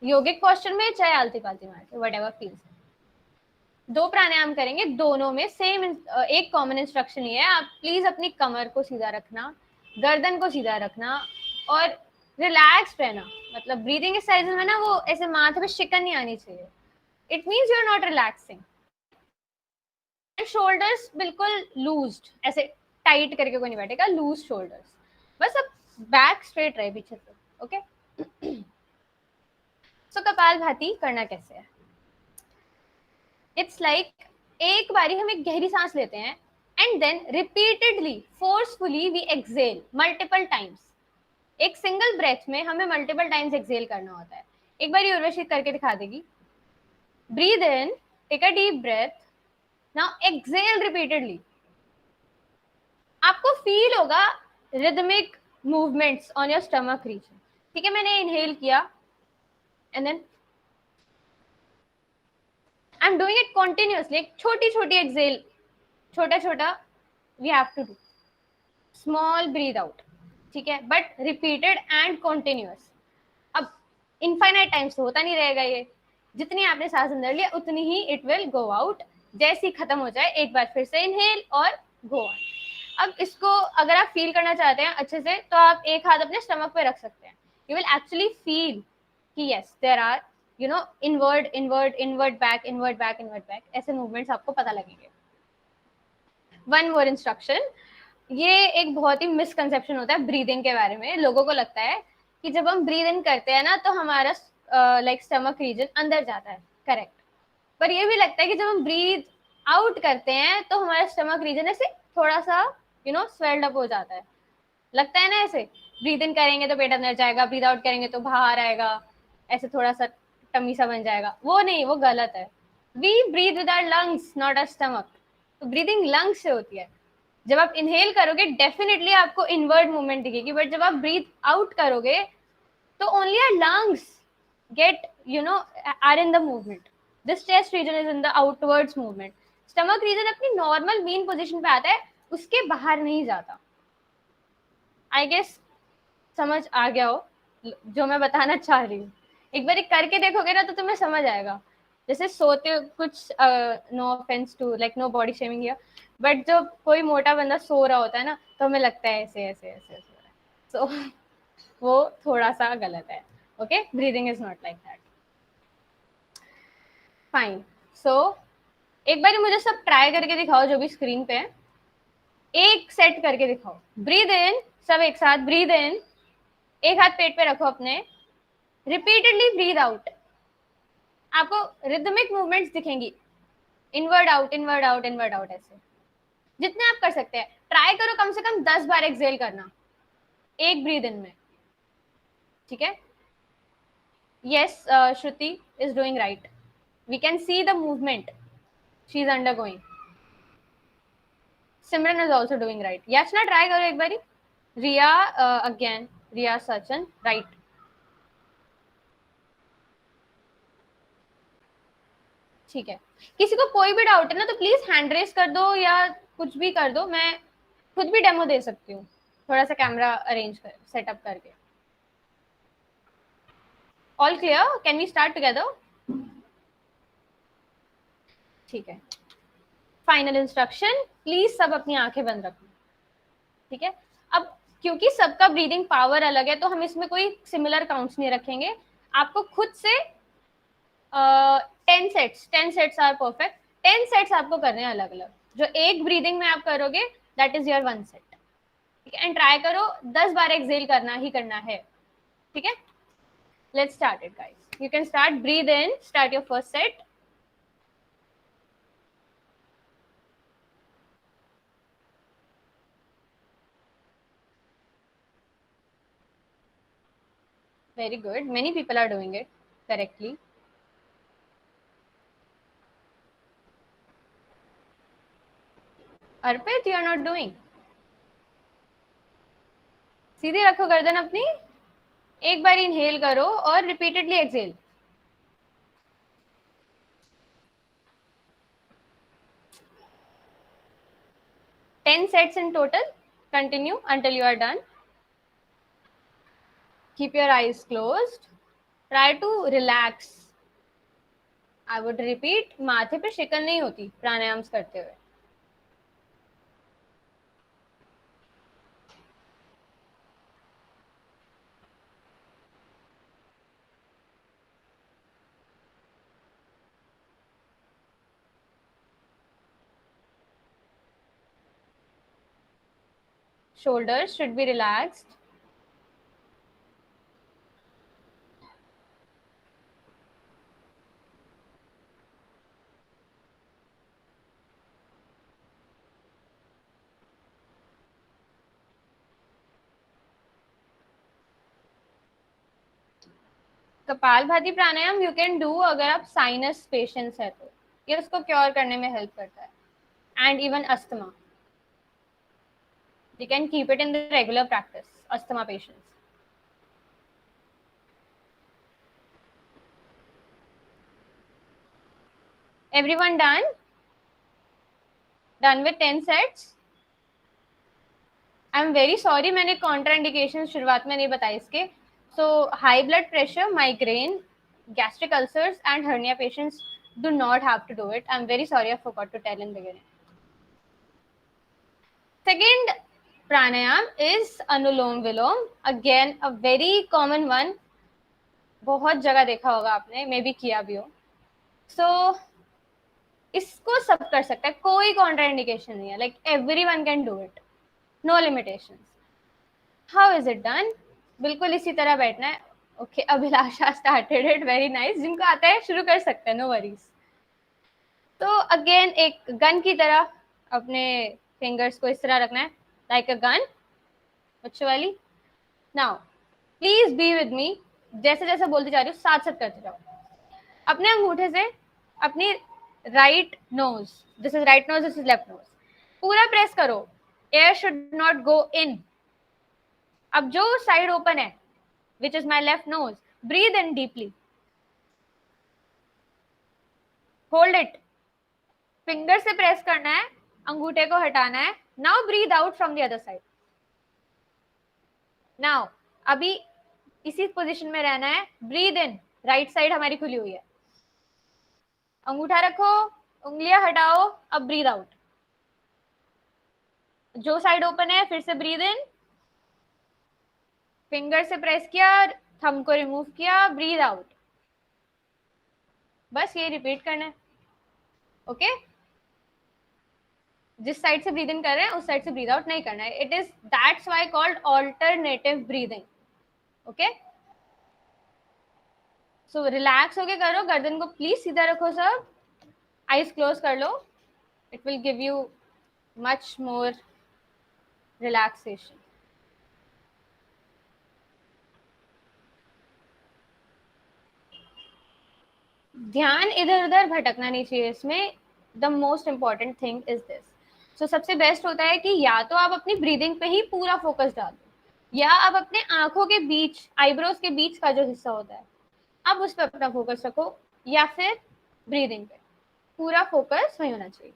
योगिक पोस्चर में चाहे आलती पालती मार के, व्हाटएवर फील्स. 2 प्राणायाम करेंगे, दोनों में सेम एक कॉमन इंस्ट्रक्शन ये है, आप प्लीज अपनी कमर को सीधा रखना, गर्दन को सीधा रखना और रिलैक्स रहना. मतलब ब्रीदिंग एक्सरसाइज में ना वो ऐसे माथे पे शिकन नहीं आनी चाहिए. It means you are not relaxing. Shoulders बिल्कुल लूज्ड, ऐसे टाइट करके कोई नहीं बैठेगा. लूज शोल्डर्स, बस अब बैक स्ट्रेट रहे पीछे से. ओके. सो कपाल भाती करना कैसे है? इट्स लाइक एक बारी हम एक गहरी सांस लेते हैं and then repeatedly forcefully we exhale multiple times. एक सिंगल ब्रेथ में हमें मल्टीपल टाइम्स एक्सेल करना होता है. एक बार उर्वशी करके दिखा देगी. Breathe in, take a deep breath, now exhale repeatedly. आपको फील होगा rhythmic movements on your stomach region. ठीक है, मैंने इनहेल किया and then I am doing it continuously. एक छोटी छोटी एक्सेल, छोटा छोटा we have to do. Small breathe out. ठीक है, बट रिपीटेड एंड कंटिन्यूअस. अब इनफाइनाइट टाइम्स तो होता नहीं रहेगा ये. जितनी आपने सांस अंदर लिया उतनी ही इट विल गो आउट. जैसे ही खत्म हो जाए एक बार फिर से इनहेल और गो ऑन. अब इसको अगर आप फील करना चाहते हैं अच्छे से, तो आप एक हाथ अपने स्टमक पे रख सकते हैं. यू विल एक्चुअली फील कि yes there are you know inward inward inward back, inward back, inward back, ऐसे मूवमेंट्स आपको पता लगेंगे. One more instruction. ये एक बहुत ही मिसकंसेप्शन होता है ब्रीदिंग के बारे में. लोगों को लगता है कि जब हम ब्रीद इन करते हैं ना तो हमारा लाइक स्टमक रीजन अंदर जाता है. करेक्ट. पर ये भी लगता है कि जब हम ब्रीद आउट करते हैं तो हमारा स्टमक रीजन ऐसे थोड़ा सा यू नो स्वेल्ड अप हो जाता है. लगता है ना ऐसे, ब्रीद इन करेंगे तो पेट अंदर जाएगा, ब्रीद आउट करेंगे तो बाहर आएगा, ऐसे थोड़ा सा टमी सा बन जाएगा. वो नहीं, वो गलत है. We breathe with our lungs, not our stomach. तो ब्रीदिंग लंग्स से होती है. जब आप इनहेल करोगे डेफिनेटली आपको इनवर्ड मूवमेंट दिखेगी, बट जब आप ब्रीथ आउट करोगे तो only our lungs get you know are in the movement. This chest region is in the outwards movement. Stomach region अपनी नॉर्मल मीन पोजीशन पे आता है, उसके बाहर नहीं जाता. आई गेस समझ आ गया हो जो मैं बताना चाह रही हूँ. एक बार करके देखोगे ना तो तुम्हें समझ आएगा. जैसे सोते कुछ no offence to like no body shaming here, but जब कोई मोटा बंदा सो रहा होता है ना तो हमें लगता है ऐसे ऐसे ऐसे सो रहा है, सो वो थोड़ा सा गलत है. Okay, breathing is not like that. Fine. So एक बार मुझे सब ट्राई करके दिखाओ जो भी स्क्रीन पे है. एक सेट करके दिखाओ. ब्रीद इन, सब एक साथ ब्रीद इन, एक हाथ पेट पे रखो अपने, रिपीटेडली ब्रीद आउट. आपको रिदमिक मूवमेंट्स दिखेंगी, inward out inward out inward out, ऐसे जितने आप कर सकते हैं. ट्राई करो कम से कम 10 बार एक्सेल करना एक ब्रीद इन में. ठीक है. Yes, Shruti is doing right. We can see the movement she is undergoing. Simran is also doing right. Yachna try करो एक बारी. Riya again, Riya Sachin right. ठीक है. किसी को कोई भी डाउट है ना तो प्लीज हैंड रेस कर दो या कुछ भी कर दो. मैं खुद भी डेमो दे सकती हूँ थोड़ा सा कैमरा अरेंज कर सेटअप करके. All clear? Can we start together? ठीक है. फाइनल इंस्ट्रक्शन, प्लीज सब अपनी आंखें बंद रखो. ठीक है. अब क्योंकि सबका ब्रीदिंग पावर अलग है तो हम इसमें कोई सिमिलर काउंट्स नहीं रखेंगे. आपको खुद से 10 सेट्स आर परफेक्ट. 10 सेट्स आपको करने हैं अलग अलग. जो एक ब्रीदिंग में आप करोगे दैट इज योर 1 सेट. ठीक है. एंड ट्राई करो 10 बार एक्सेल करना ही करना है. ठीक है. Let's start it guys. You can start. Breathe in, start your first set. Very good. Many people are doing it correctly. Arpit, you are not doing. सीधे रखो गर्दन अपनी. एक बार इनहेल करो और repeatedly exhale. Ten sets in total. Continue until you are done. Keep your eyes closed. Try to relax. I would repeat, माथे पे शिकन नहीं होती प्राणायाम करते हुए. Shoulders should be relaxed. Kapalbhati pranayama you can do अगर आप साइनस पेशेंट्स है तो ये उसको क्योर करने में हेल्प करता है. And even asthma, you can keep it in the regular practice. Asthma patients. Everyone done? Done with 10 sets? I'm very sorry, मैंने contraindications शुरुआत में नहीं बताई इसके. So high blood pressure, migraine, gastric ulcers and hernia patients do not have to do it. I'm very sorry, I forgot to tell in the beginning. Second pranayam is anulom vilom. Again a very common one. बहुत जगह देखा होगा आपने, मे भी किया भी हो. So इसको सब कर सकता है, कोई कॉन्ट्राइंडिकेशन नहीं है. Like everyone can do it, no limitations. How is it done? बिल्कुल इसी तरह बैठना है. Okay, Abhilasha started it. Very nice. जिनको आता है शुरू कर सकते हैं, नो वरीज. तो अगेन एक गन की तरह अपने फिंगर्स को इस तरह रखना है, लाइक अ गन, बच्चों वाली. Now please be with me. जैसे जैसे बोलती जा रही हूँ साथ साथ करते जाओ. अपने अंगूठे से अपनी right nose, this is right nose, this is left nose, पूरा प्रेस करो. Air should not go in. अब जो साइड ओपन है, which is my left nose, breathe in deeply. Hold it. Finger से प्रेस करना है, अंगूठे को हटाना है. Now breathe out from the other side. Now अभी इसी पोजीशन में रहना है. ब्रीद इन, राइट साइड हमारी खुली हुई है. अंगूठा रखो, उंगलियां हटाओ, अब ब्रीद आउट। जो साइड ओपन है फिर से ब्रीद इन, फिंगर से प्रेस किया, थंब को रिमूव किया, ब्रीद आउट। बस ये रिपीट करना है। ओके, जिस साइड से ब्रीद इन कर रहे हैं उस साइड से ब्रीद आउट नहीं करना है। It is that's why called alternative breathing. Okay, so relax होके करो, गर्दन को प्लीज सीधा रखो सब, आईज क्लोज कर लो, it will give you much more relaxation. ध्यान इधर उधर भटकना नहीं चाहिए इसमें। The most important thing is this. So सबसे बेस्ट होता है कि या तो आप अपनी ब्रीदिंग पे ही पूरा फोकस डाल दो, या आप अपने आंखों के बीच, आईब्रोज के बीच का जो हिस्सा होता है, आप उस पर अपना फोकस रखो, या फिर ब्रीदिंग पे पूरा फोकस वही होना चाहिए।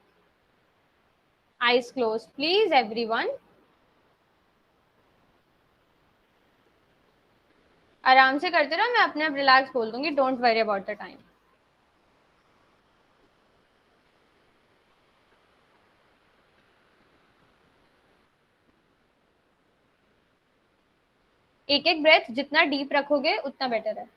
Eyes close please everyone. आराम से करते रहो, मैं अपने आप रिलैक्स बोल दूंगी, don't worry about the time. एक एक ब्रेथ जितना डीप रखोगे उतना बेटर है।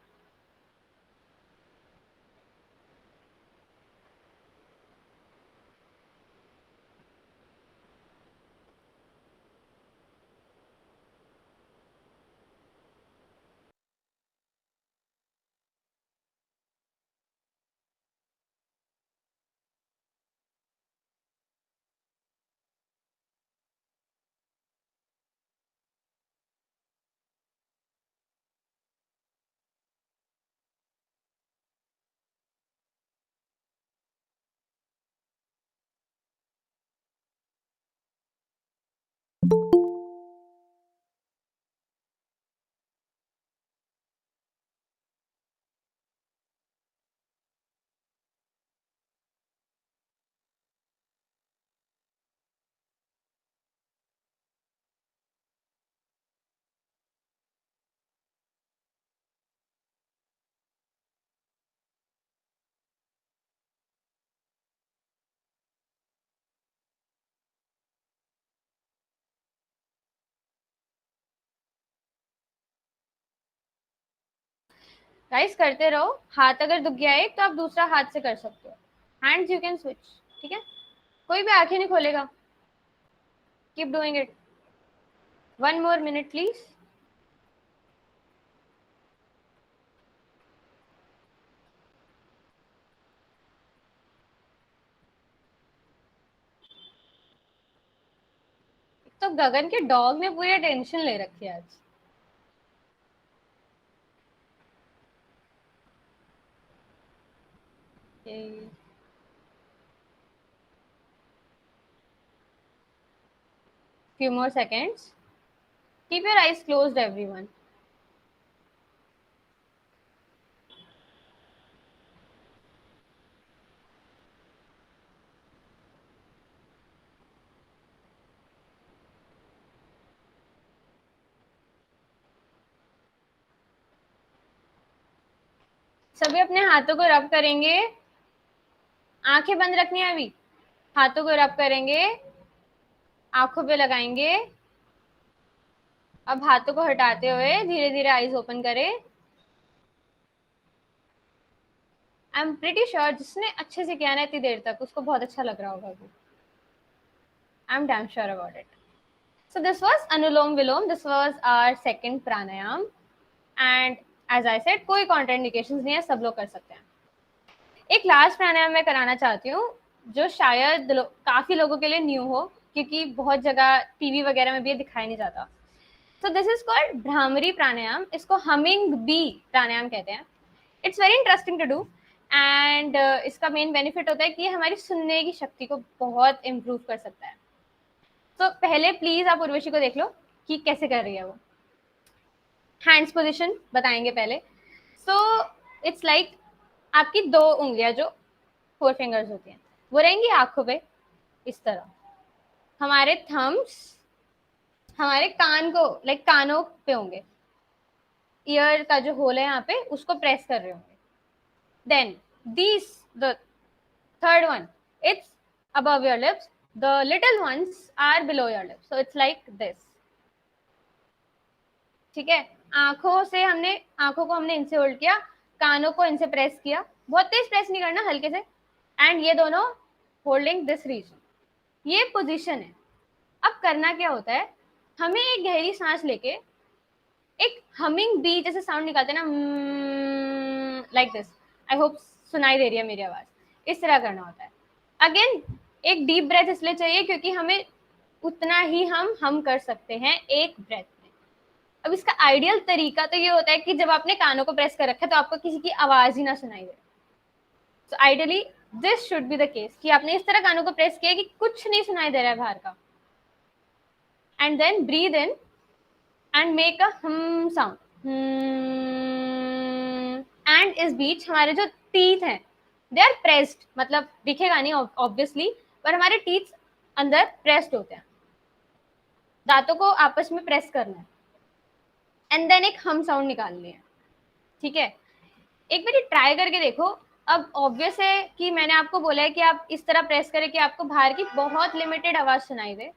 गाइस करते रहो, हाथ अगर दुख गया एक तो आप दूसरा हाथ से कर सकते हो, हैंड्स यू कैन स्विच। ठीक है, कोई भी आंखें नहीं खोलेगा। Keep doing it, 1 more minute please. तो गगन के डॉग ने पूरी टेंशन ले रखी है आज। Few more seconds. Keep your eyes closed, everyone. सभी अपने हाथों को रब करेंगे, आंखें बंद रखनी है अभी। हाथों को रब करेंगे, आंखों पे लगाएंगे। अब हाथों को हटाते हुए धीरे धीरे आईज ओपन करें। आई एम प्रिटी श्योर जिसने अच्छे से किया ना इतनी देर तक, उसको बहुत अच्छा लग रहा होगा अभी। I am damn sure about it. So this was Anulom Vilom. This was our second pranayam. And as I said, कोई contraindications नहीं है, सब लोग कर सकते हैं। एक लास्ट प्राणायाम मैं कराना चाहती हूँ जो शायद काफी लोगों के लिए न्यू हो, क्योंकि बहुत जगह टीवी वगैरह में भी ये दिखाई नहीं जाता। So this is called bhramari प्राणायाम। इसको हमिंग बी प्राणायाम कहते हैं। It's very interesting to do and इसका मेन बेनिफिट होता है कि ये हमारी सुनने की शक्ति को बहुत इम्प्रूव कर सकता है। तो पहले प्लीज आप उर्वशी को देख लो कि कैसे कर रही है वो। हैंड्स पोजीशन बताएंगे पहले। सो इट्स लाइक आपकी 2 उंगलियां जो 4 फिंगर्स होती हैं वो रहेंगी आंखों पे इस तरह। हमारे थम्स हमारे कान को लाइक कानों पे होंगे, ईयर का जो होल है यहाँ पे उसको प्रेस कर रहे होंगे। Then these the Third one, it's above your lips. The little ones are below your lips. So it's like this. ठीक है, आंखों को हमने इनसे होल्ड किया, कानों को इनसे प्रेस किया, बहुत तेज प्रेस नहीं करना, हल्के से, एंड ये दोनों होल्डिंग दिस रीजन. ये पोजीशन है. अब करना क्या होता है, हमें एक गहरी सांस लेके एक हमिंग बी जैसे साउंड निकालते हैं ना, लाइक दिस. आई होप सुनाई दे रही है मेरी आवाज. इस तरह करना होता है. अगेन एक डीप ब्रेथ इसलिए चाहिए क्योंकि हमें उतना ही हम कर सकते हैं एक ब्रेथ में. अब इसका आइडियल तरीका तो ये होता है कि जब आपने कानों को प्रेस कर रखा है तो आपको किसी की आवाज ही ना सुनाई दे. So ideally this should be the case कि आपने इस तरह कानों को प्रेस किया कि कुछ नहीं सुनाई दे रहा है बाहर का. And then breathe in and make a hum sound. And इस बीच हमारे जो टीथ हैं दे आर प्रेस्ड, मतलब दिखेगा नहीं ऑब्वियसली, पर हमारे टीथ अंदर प्रेस्ड होते हैं. दांतों को आपस में प्रेस करना है एंड देन एक हम साउंड निकालनी है. ठीक है, एक बार ट्राई करके देखो. अब ऑब्वियस है कि मैंने आपको बोला है कि आप इस तरह प्रेस करें कि आपको बाहर की बहुत लिमिटेड आवाज सुनाई दे.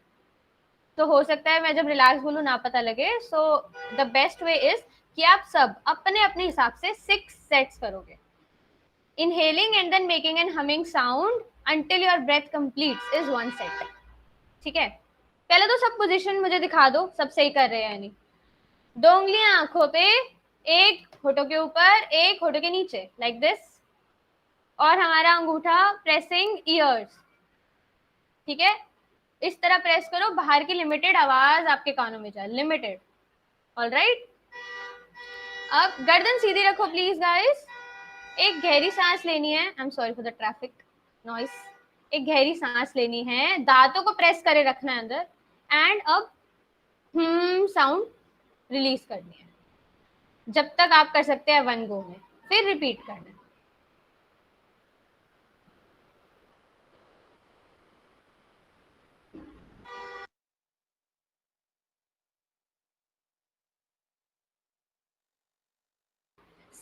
तो हो सकता है मैं जब रिलैक्स बोलूं ना पता लगे. So the best way is कि आप सब अपने अपने हिसाब से 6 सेट्स करोगे. Inhaling and then making and humming sound until your breath completes is 1 set. ठीक है, पहले तो सब पोजीशन मुझे दिखा दो, सब सही कर रहे हैं या नहीं. 2 उंगलियां आंखों पे, एक होठों के ऊपर, एक होठों के नीचे, लाइक दिस. और हमारा अंगूठा प्रेसिंग ईयर्स. ठीक है, इस तरह प्रेस करो, बाहर की लिमिटेड आवाज आपके कानों में जाए, लिमिटेड. ऑलराइट, अब गर्दन सीधी रखो प्लीज गाइस. एक गहरी सांस लेनी है. I am sorry for the traffic noise. एक गहरी सांस लेनी है, दांतों को प्रेस करे रखना है अंदर, एंड अब साउंड रिलीज करनी है जब तक आप कर सकते हैं 1 गो में, फिर रिपीट करना है.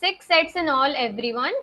Six sets in all, everyone.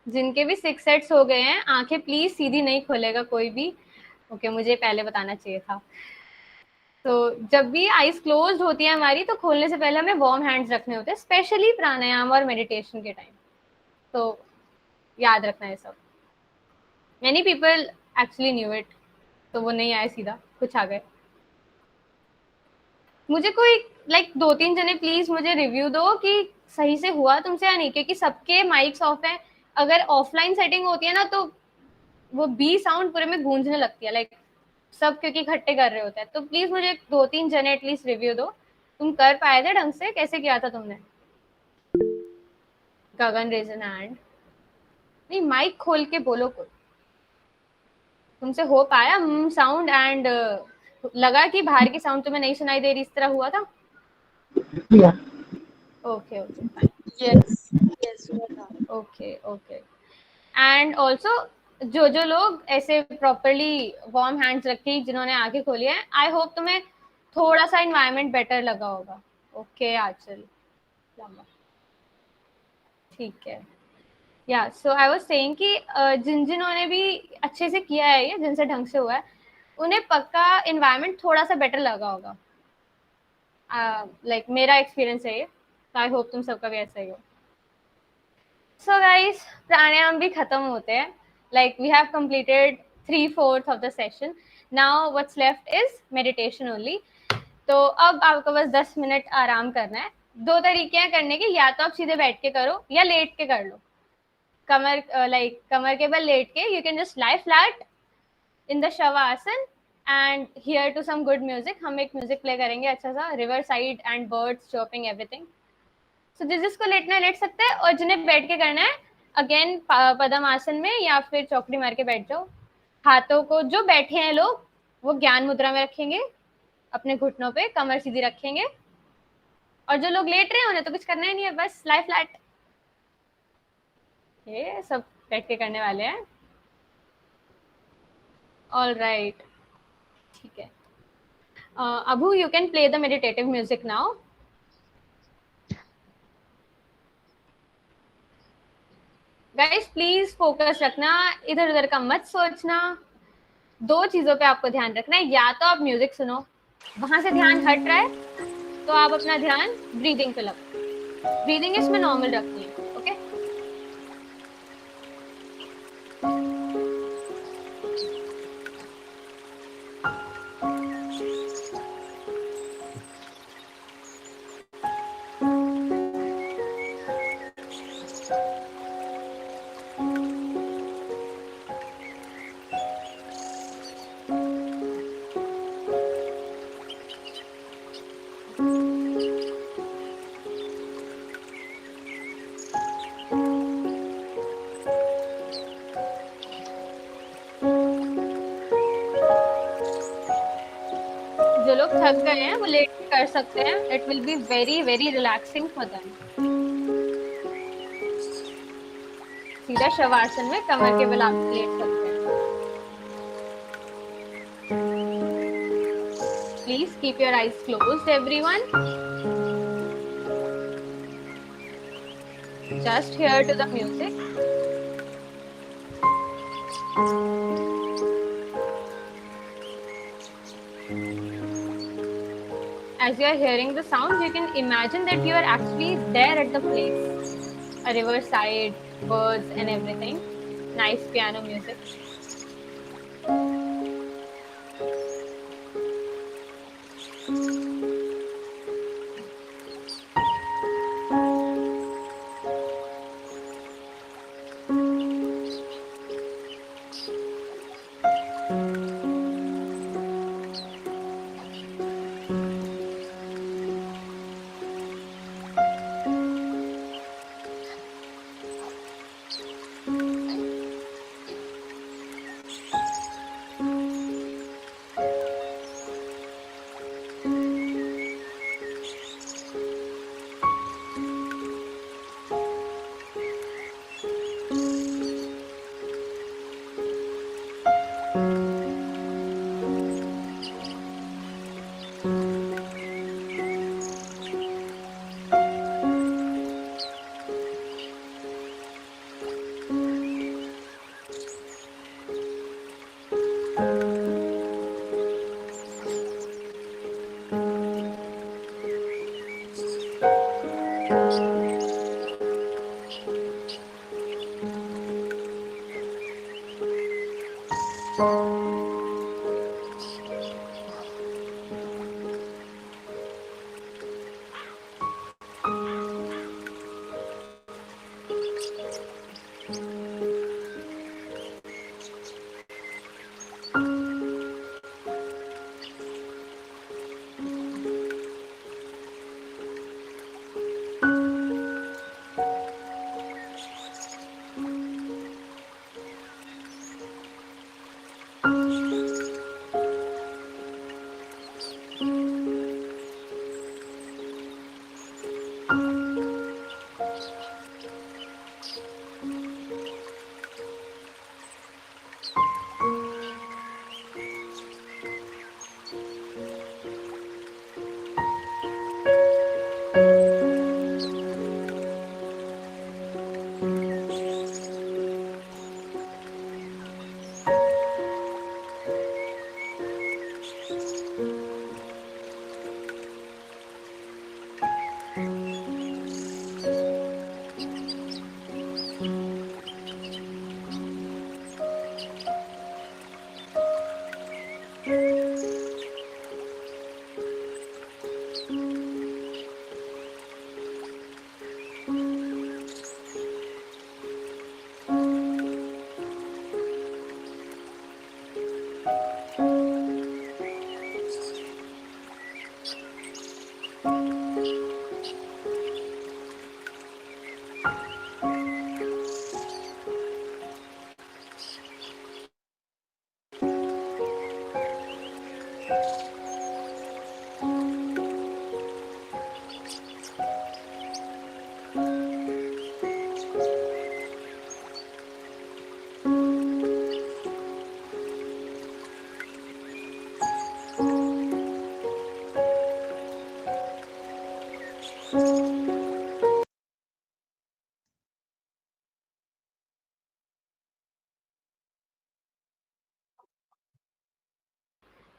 जिनके भी 6 सेट्स हो गए हैं, आंखें प्लीज सीधी नहीं खोलेगा कोई भी. ओके, मुझे पहले बताना चाहिए था. तो जब भी आईज क्लोज होती है हमारी, तो खोलने से पहले हमें वार्म हैंड्स रखने होते हैं, स्पेशली प्राणायाम और मेडिटेशन के टाइम. तो याद रखना है सब. Many people actually knew it, तो वो नहीं आए सीधा, कुछ आ गए. मुझे कोई लाइक 2-3 जने प्लीज मुझे रिव्यू दो कि सही से हुआ तुमसे या नहीं, क्योंकि सबके माइक्स ऑफ है. अगर ऑफलाइन सेटिंग होती है ना तो वो बी साउंड पूरे में गूंजने लगती है, लाइक सब क्योंकि इकट्ठे कर रहे होते हैं. तो प्लीज मुझे 2-3 जने एटलीस्ट रिव्यू दो, तुम कर पाए थे ढंग से, कैसे किया था तुमने. गगन रेज एन हैंड. नहीं, माइक खोल के बोलो कोई. तुमसे हो पाया साउंड एंड लगा कि बाहर की साउंड तुम्हें नहीं सुनाई दे रही, इस तरह हुआ था. Okay okay, yes okay okay. And also जो लोग ऐसे प्रॉपरली वार्म हैंड्स रखी, जिन्होंने आंखें खोली है, आई होप तुम्हें थोड़ा सा एनवायरनमेंट बेटर लगा होगा. ओके आंचल, ठीक है. या सो आई वाज सेइंग कि जिन्होंने भी अच्छे से किया है ये, जिनसे ढंग से हुआ है, उन्हें पक्का एनवायरनमेंट थोड़ा सा बेटर लगा होगा. लाइक मेरा एक्सपीरियंस है ये, तो आई होप तुम सबका भी ऐसा ही हो. सो गाइस, प्राणायाम भी खत्म होते हैं. Like we have completed 3/4 of the session. Now what's left is meditation only. तो अब आपको बस 10 मिनट आराम करना है. 2 तरीके हैं करने के, या तो आप सीधे बैठ के करो या लेट के कर लो. कमर कमर के बल लेट के you can just lie flat in the shavasana and hear to some good music. हम एक म्यूजिक प्ले करेंगे अच्छा सा, river side and birds chirping everything. So जिसको लेटना है लेट सकते हैं, और जिन्हें बैठ के करना है अगेन पद्म आसन में या फिर चौकड़ी मार के बैठ जाओ. हाथों को, जो बैठे हैं लोग वो ज्ञान मुद्रा में रखेंगे, अपने घुटनों पे कमर सीधी रखेंगे, और जो लोग लेट रहे हैं उन्हें तो कुछ करना ही नहीं है, बस लाई फ्लैट. ये सब बैठ के करने वाले हैं. ऑल राइट, ठीक है. Abu, you can play the meditative music now. Guys please focus रखना, इधर उधर का मत सोचना. 2 चीजों पे आपको ध्यान रखना है. या तो आप म्यूजिक सुनो, वहां से ध्यान हट रहा है तो आप अपना ध्यान ब्रीदिंग पे लगाओ. ब्रीदिंग इसमें नॉर्मल रखनी है. ओके, जो लोग थक गए हैं वो लेट के कर सकते हैं. It will be very very relaxing for them. सीधा शवासन में कमर के बल आप लेट सकते हैं. Please keep your eyes closed everyone. Just hear to the music. As you are hearing the sounds, you can imagine that you are actually there at the place. A riverside, birds and everything. Nice piano music.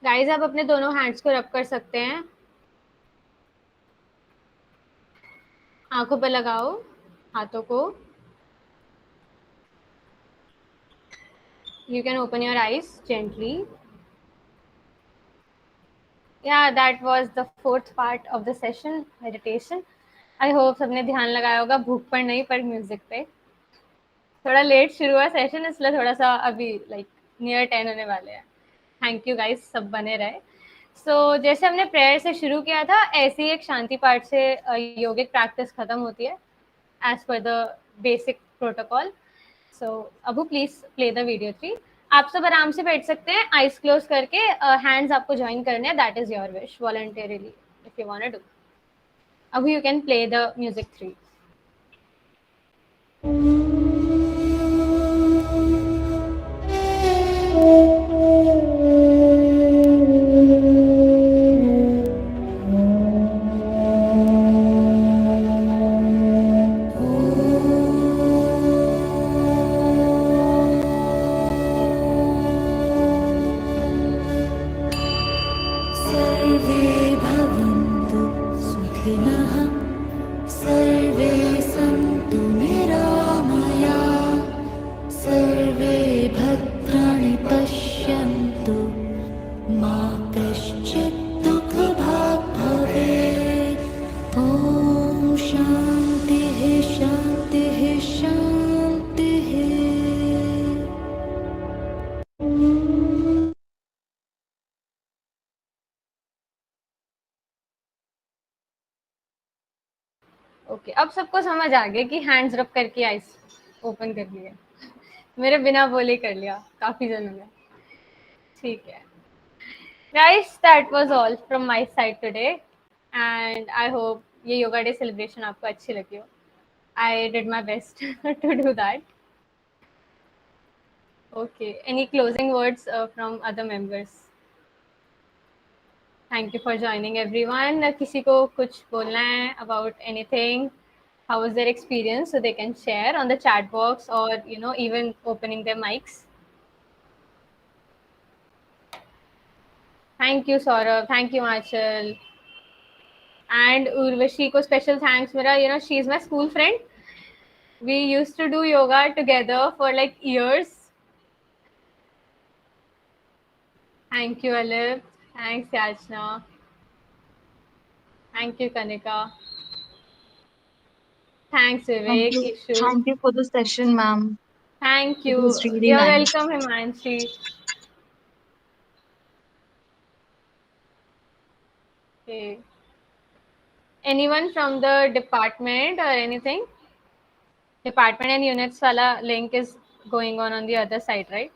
Guys आप अपने दोनों hands को रब कर सकते हैं, आंखों पर लगाओ हाथों को. You can open your eyes gently. Yeah, that was the fourth part of the session, meditation. I hope सबने ध्यान लगाया होगा, भूख पर नहीं पर म्यूजिक पे. थोड़ा लेट शुरू हुआ सेशन, इसलिए थोड़ा सा अभी लाइक नियर 10 होने वाले हैं. थैंक यू गाइस, सब बने रहे. सो जैसे हमने प्रेयर से शुरू किया था, ऐसे ही एक शांति पाठ से योगिक प्रैक्टिस खत्म होती है as per the basic protocol. So Abu please play the video 3. आप सब आराम से बैठ सकते हैं, आइज क्लोज करके. हैंड्स आपको ज्वाइन करने हैं, that is your wish, voluntarily if you want to do. Abu you can play the music 3. सर्वे भवन्तु सुखिनः, सर्वे सन्तु निरामयाः, सर्वे भद्राणि पश्यन्तु, मा कश्चित् दुःखभाग् भवेत्. ॐ शान्तिः शान्तिः शान्तिः. ओके, अब सबको समझ आ गया कि हैंड्स रब करके आइज ओपन कर लिया. मेरे बिना बोले कर लिया काफी जनों ने. ठीक है guys, that was all from my side today and I hope ये योगा डे सेलिब्रेशन आपको अच्छी लगी हो. I did my best to do that. Okay, any closing words from other members? Thank you for joining everyone. किसी को कुछ बोलना है about anything? How was their experience? So they can share on the chat box or even opening their mics. Thank you Saurav, thank you Achal, and Urvashi ko special thanks. Mera she is my school friend. We used to do yoga together for like years. Thank you Alif, thanks Yachna, thank you Kanika, thanks Vivek, Ishu. Thank you for the session, ma'am. Thank It you. was really You're nice. welcome Himanshi. Okay. Anyone from the department or anything? Department and units wala link is going on the other side, right?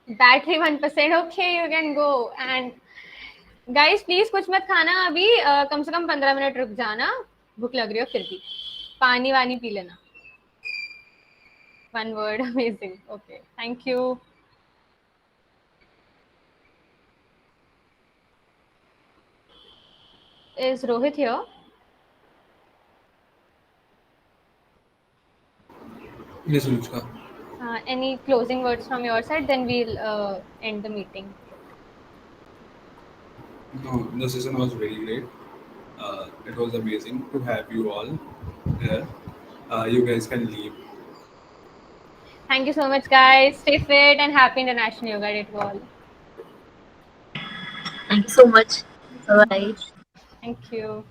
Battery 1%. Okay, you can go. And guys, please कुछ मत खाना अभी. कम से कम 15 minute रुक जाना. भूख लग रही हो फिर भी. पानी वानी पी लेना. One word, amazing. Okay, thank you. Is Rohit here? Yes, Anushka. Any closing words from your side? Then we'll end the meeting. No, the session was very great. It was amazing to have you all here. You guys can leave. Thank you so much, guys. Stay fit and happy International Yoga Day to all. Thank you so much. Bye-bye. Thank you.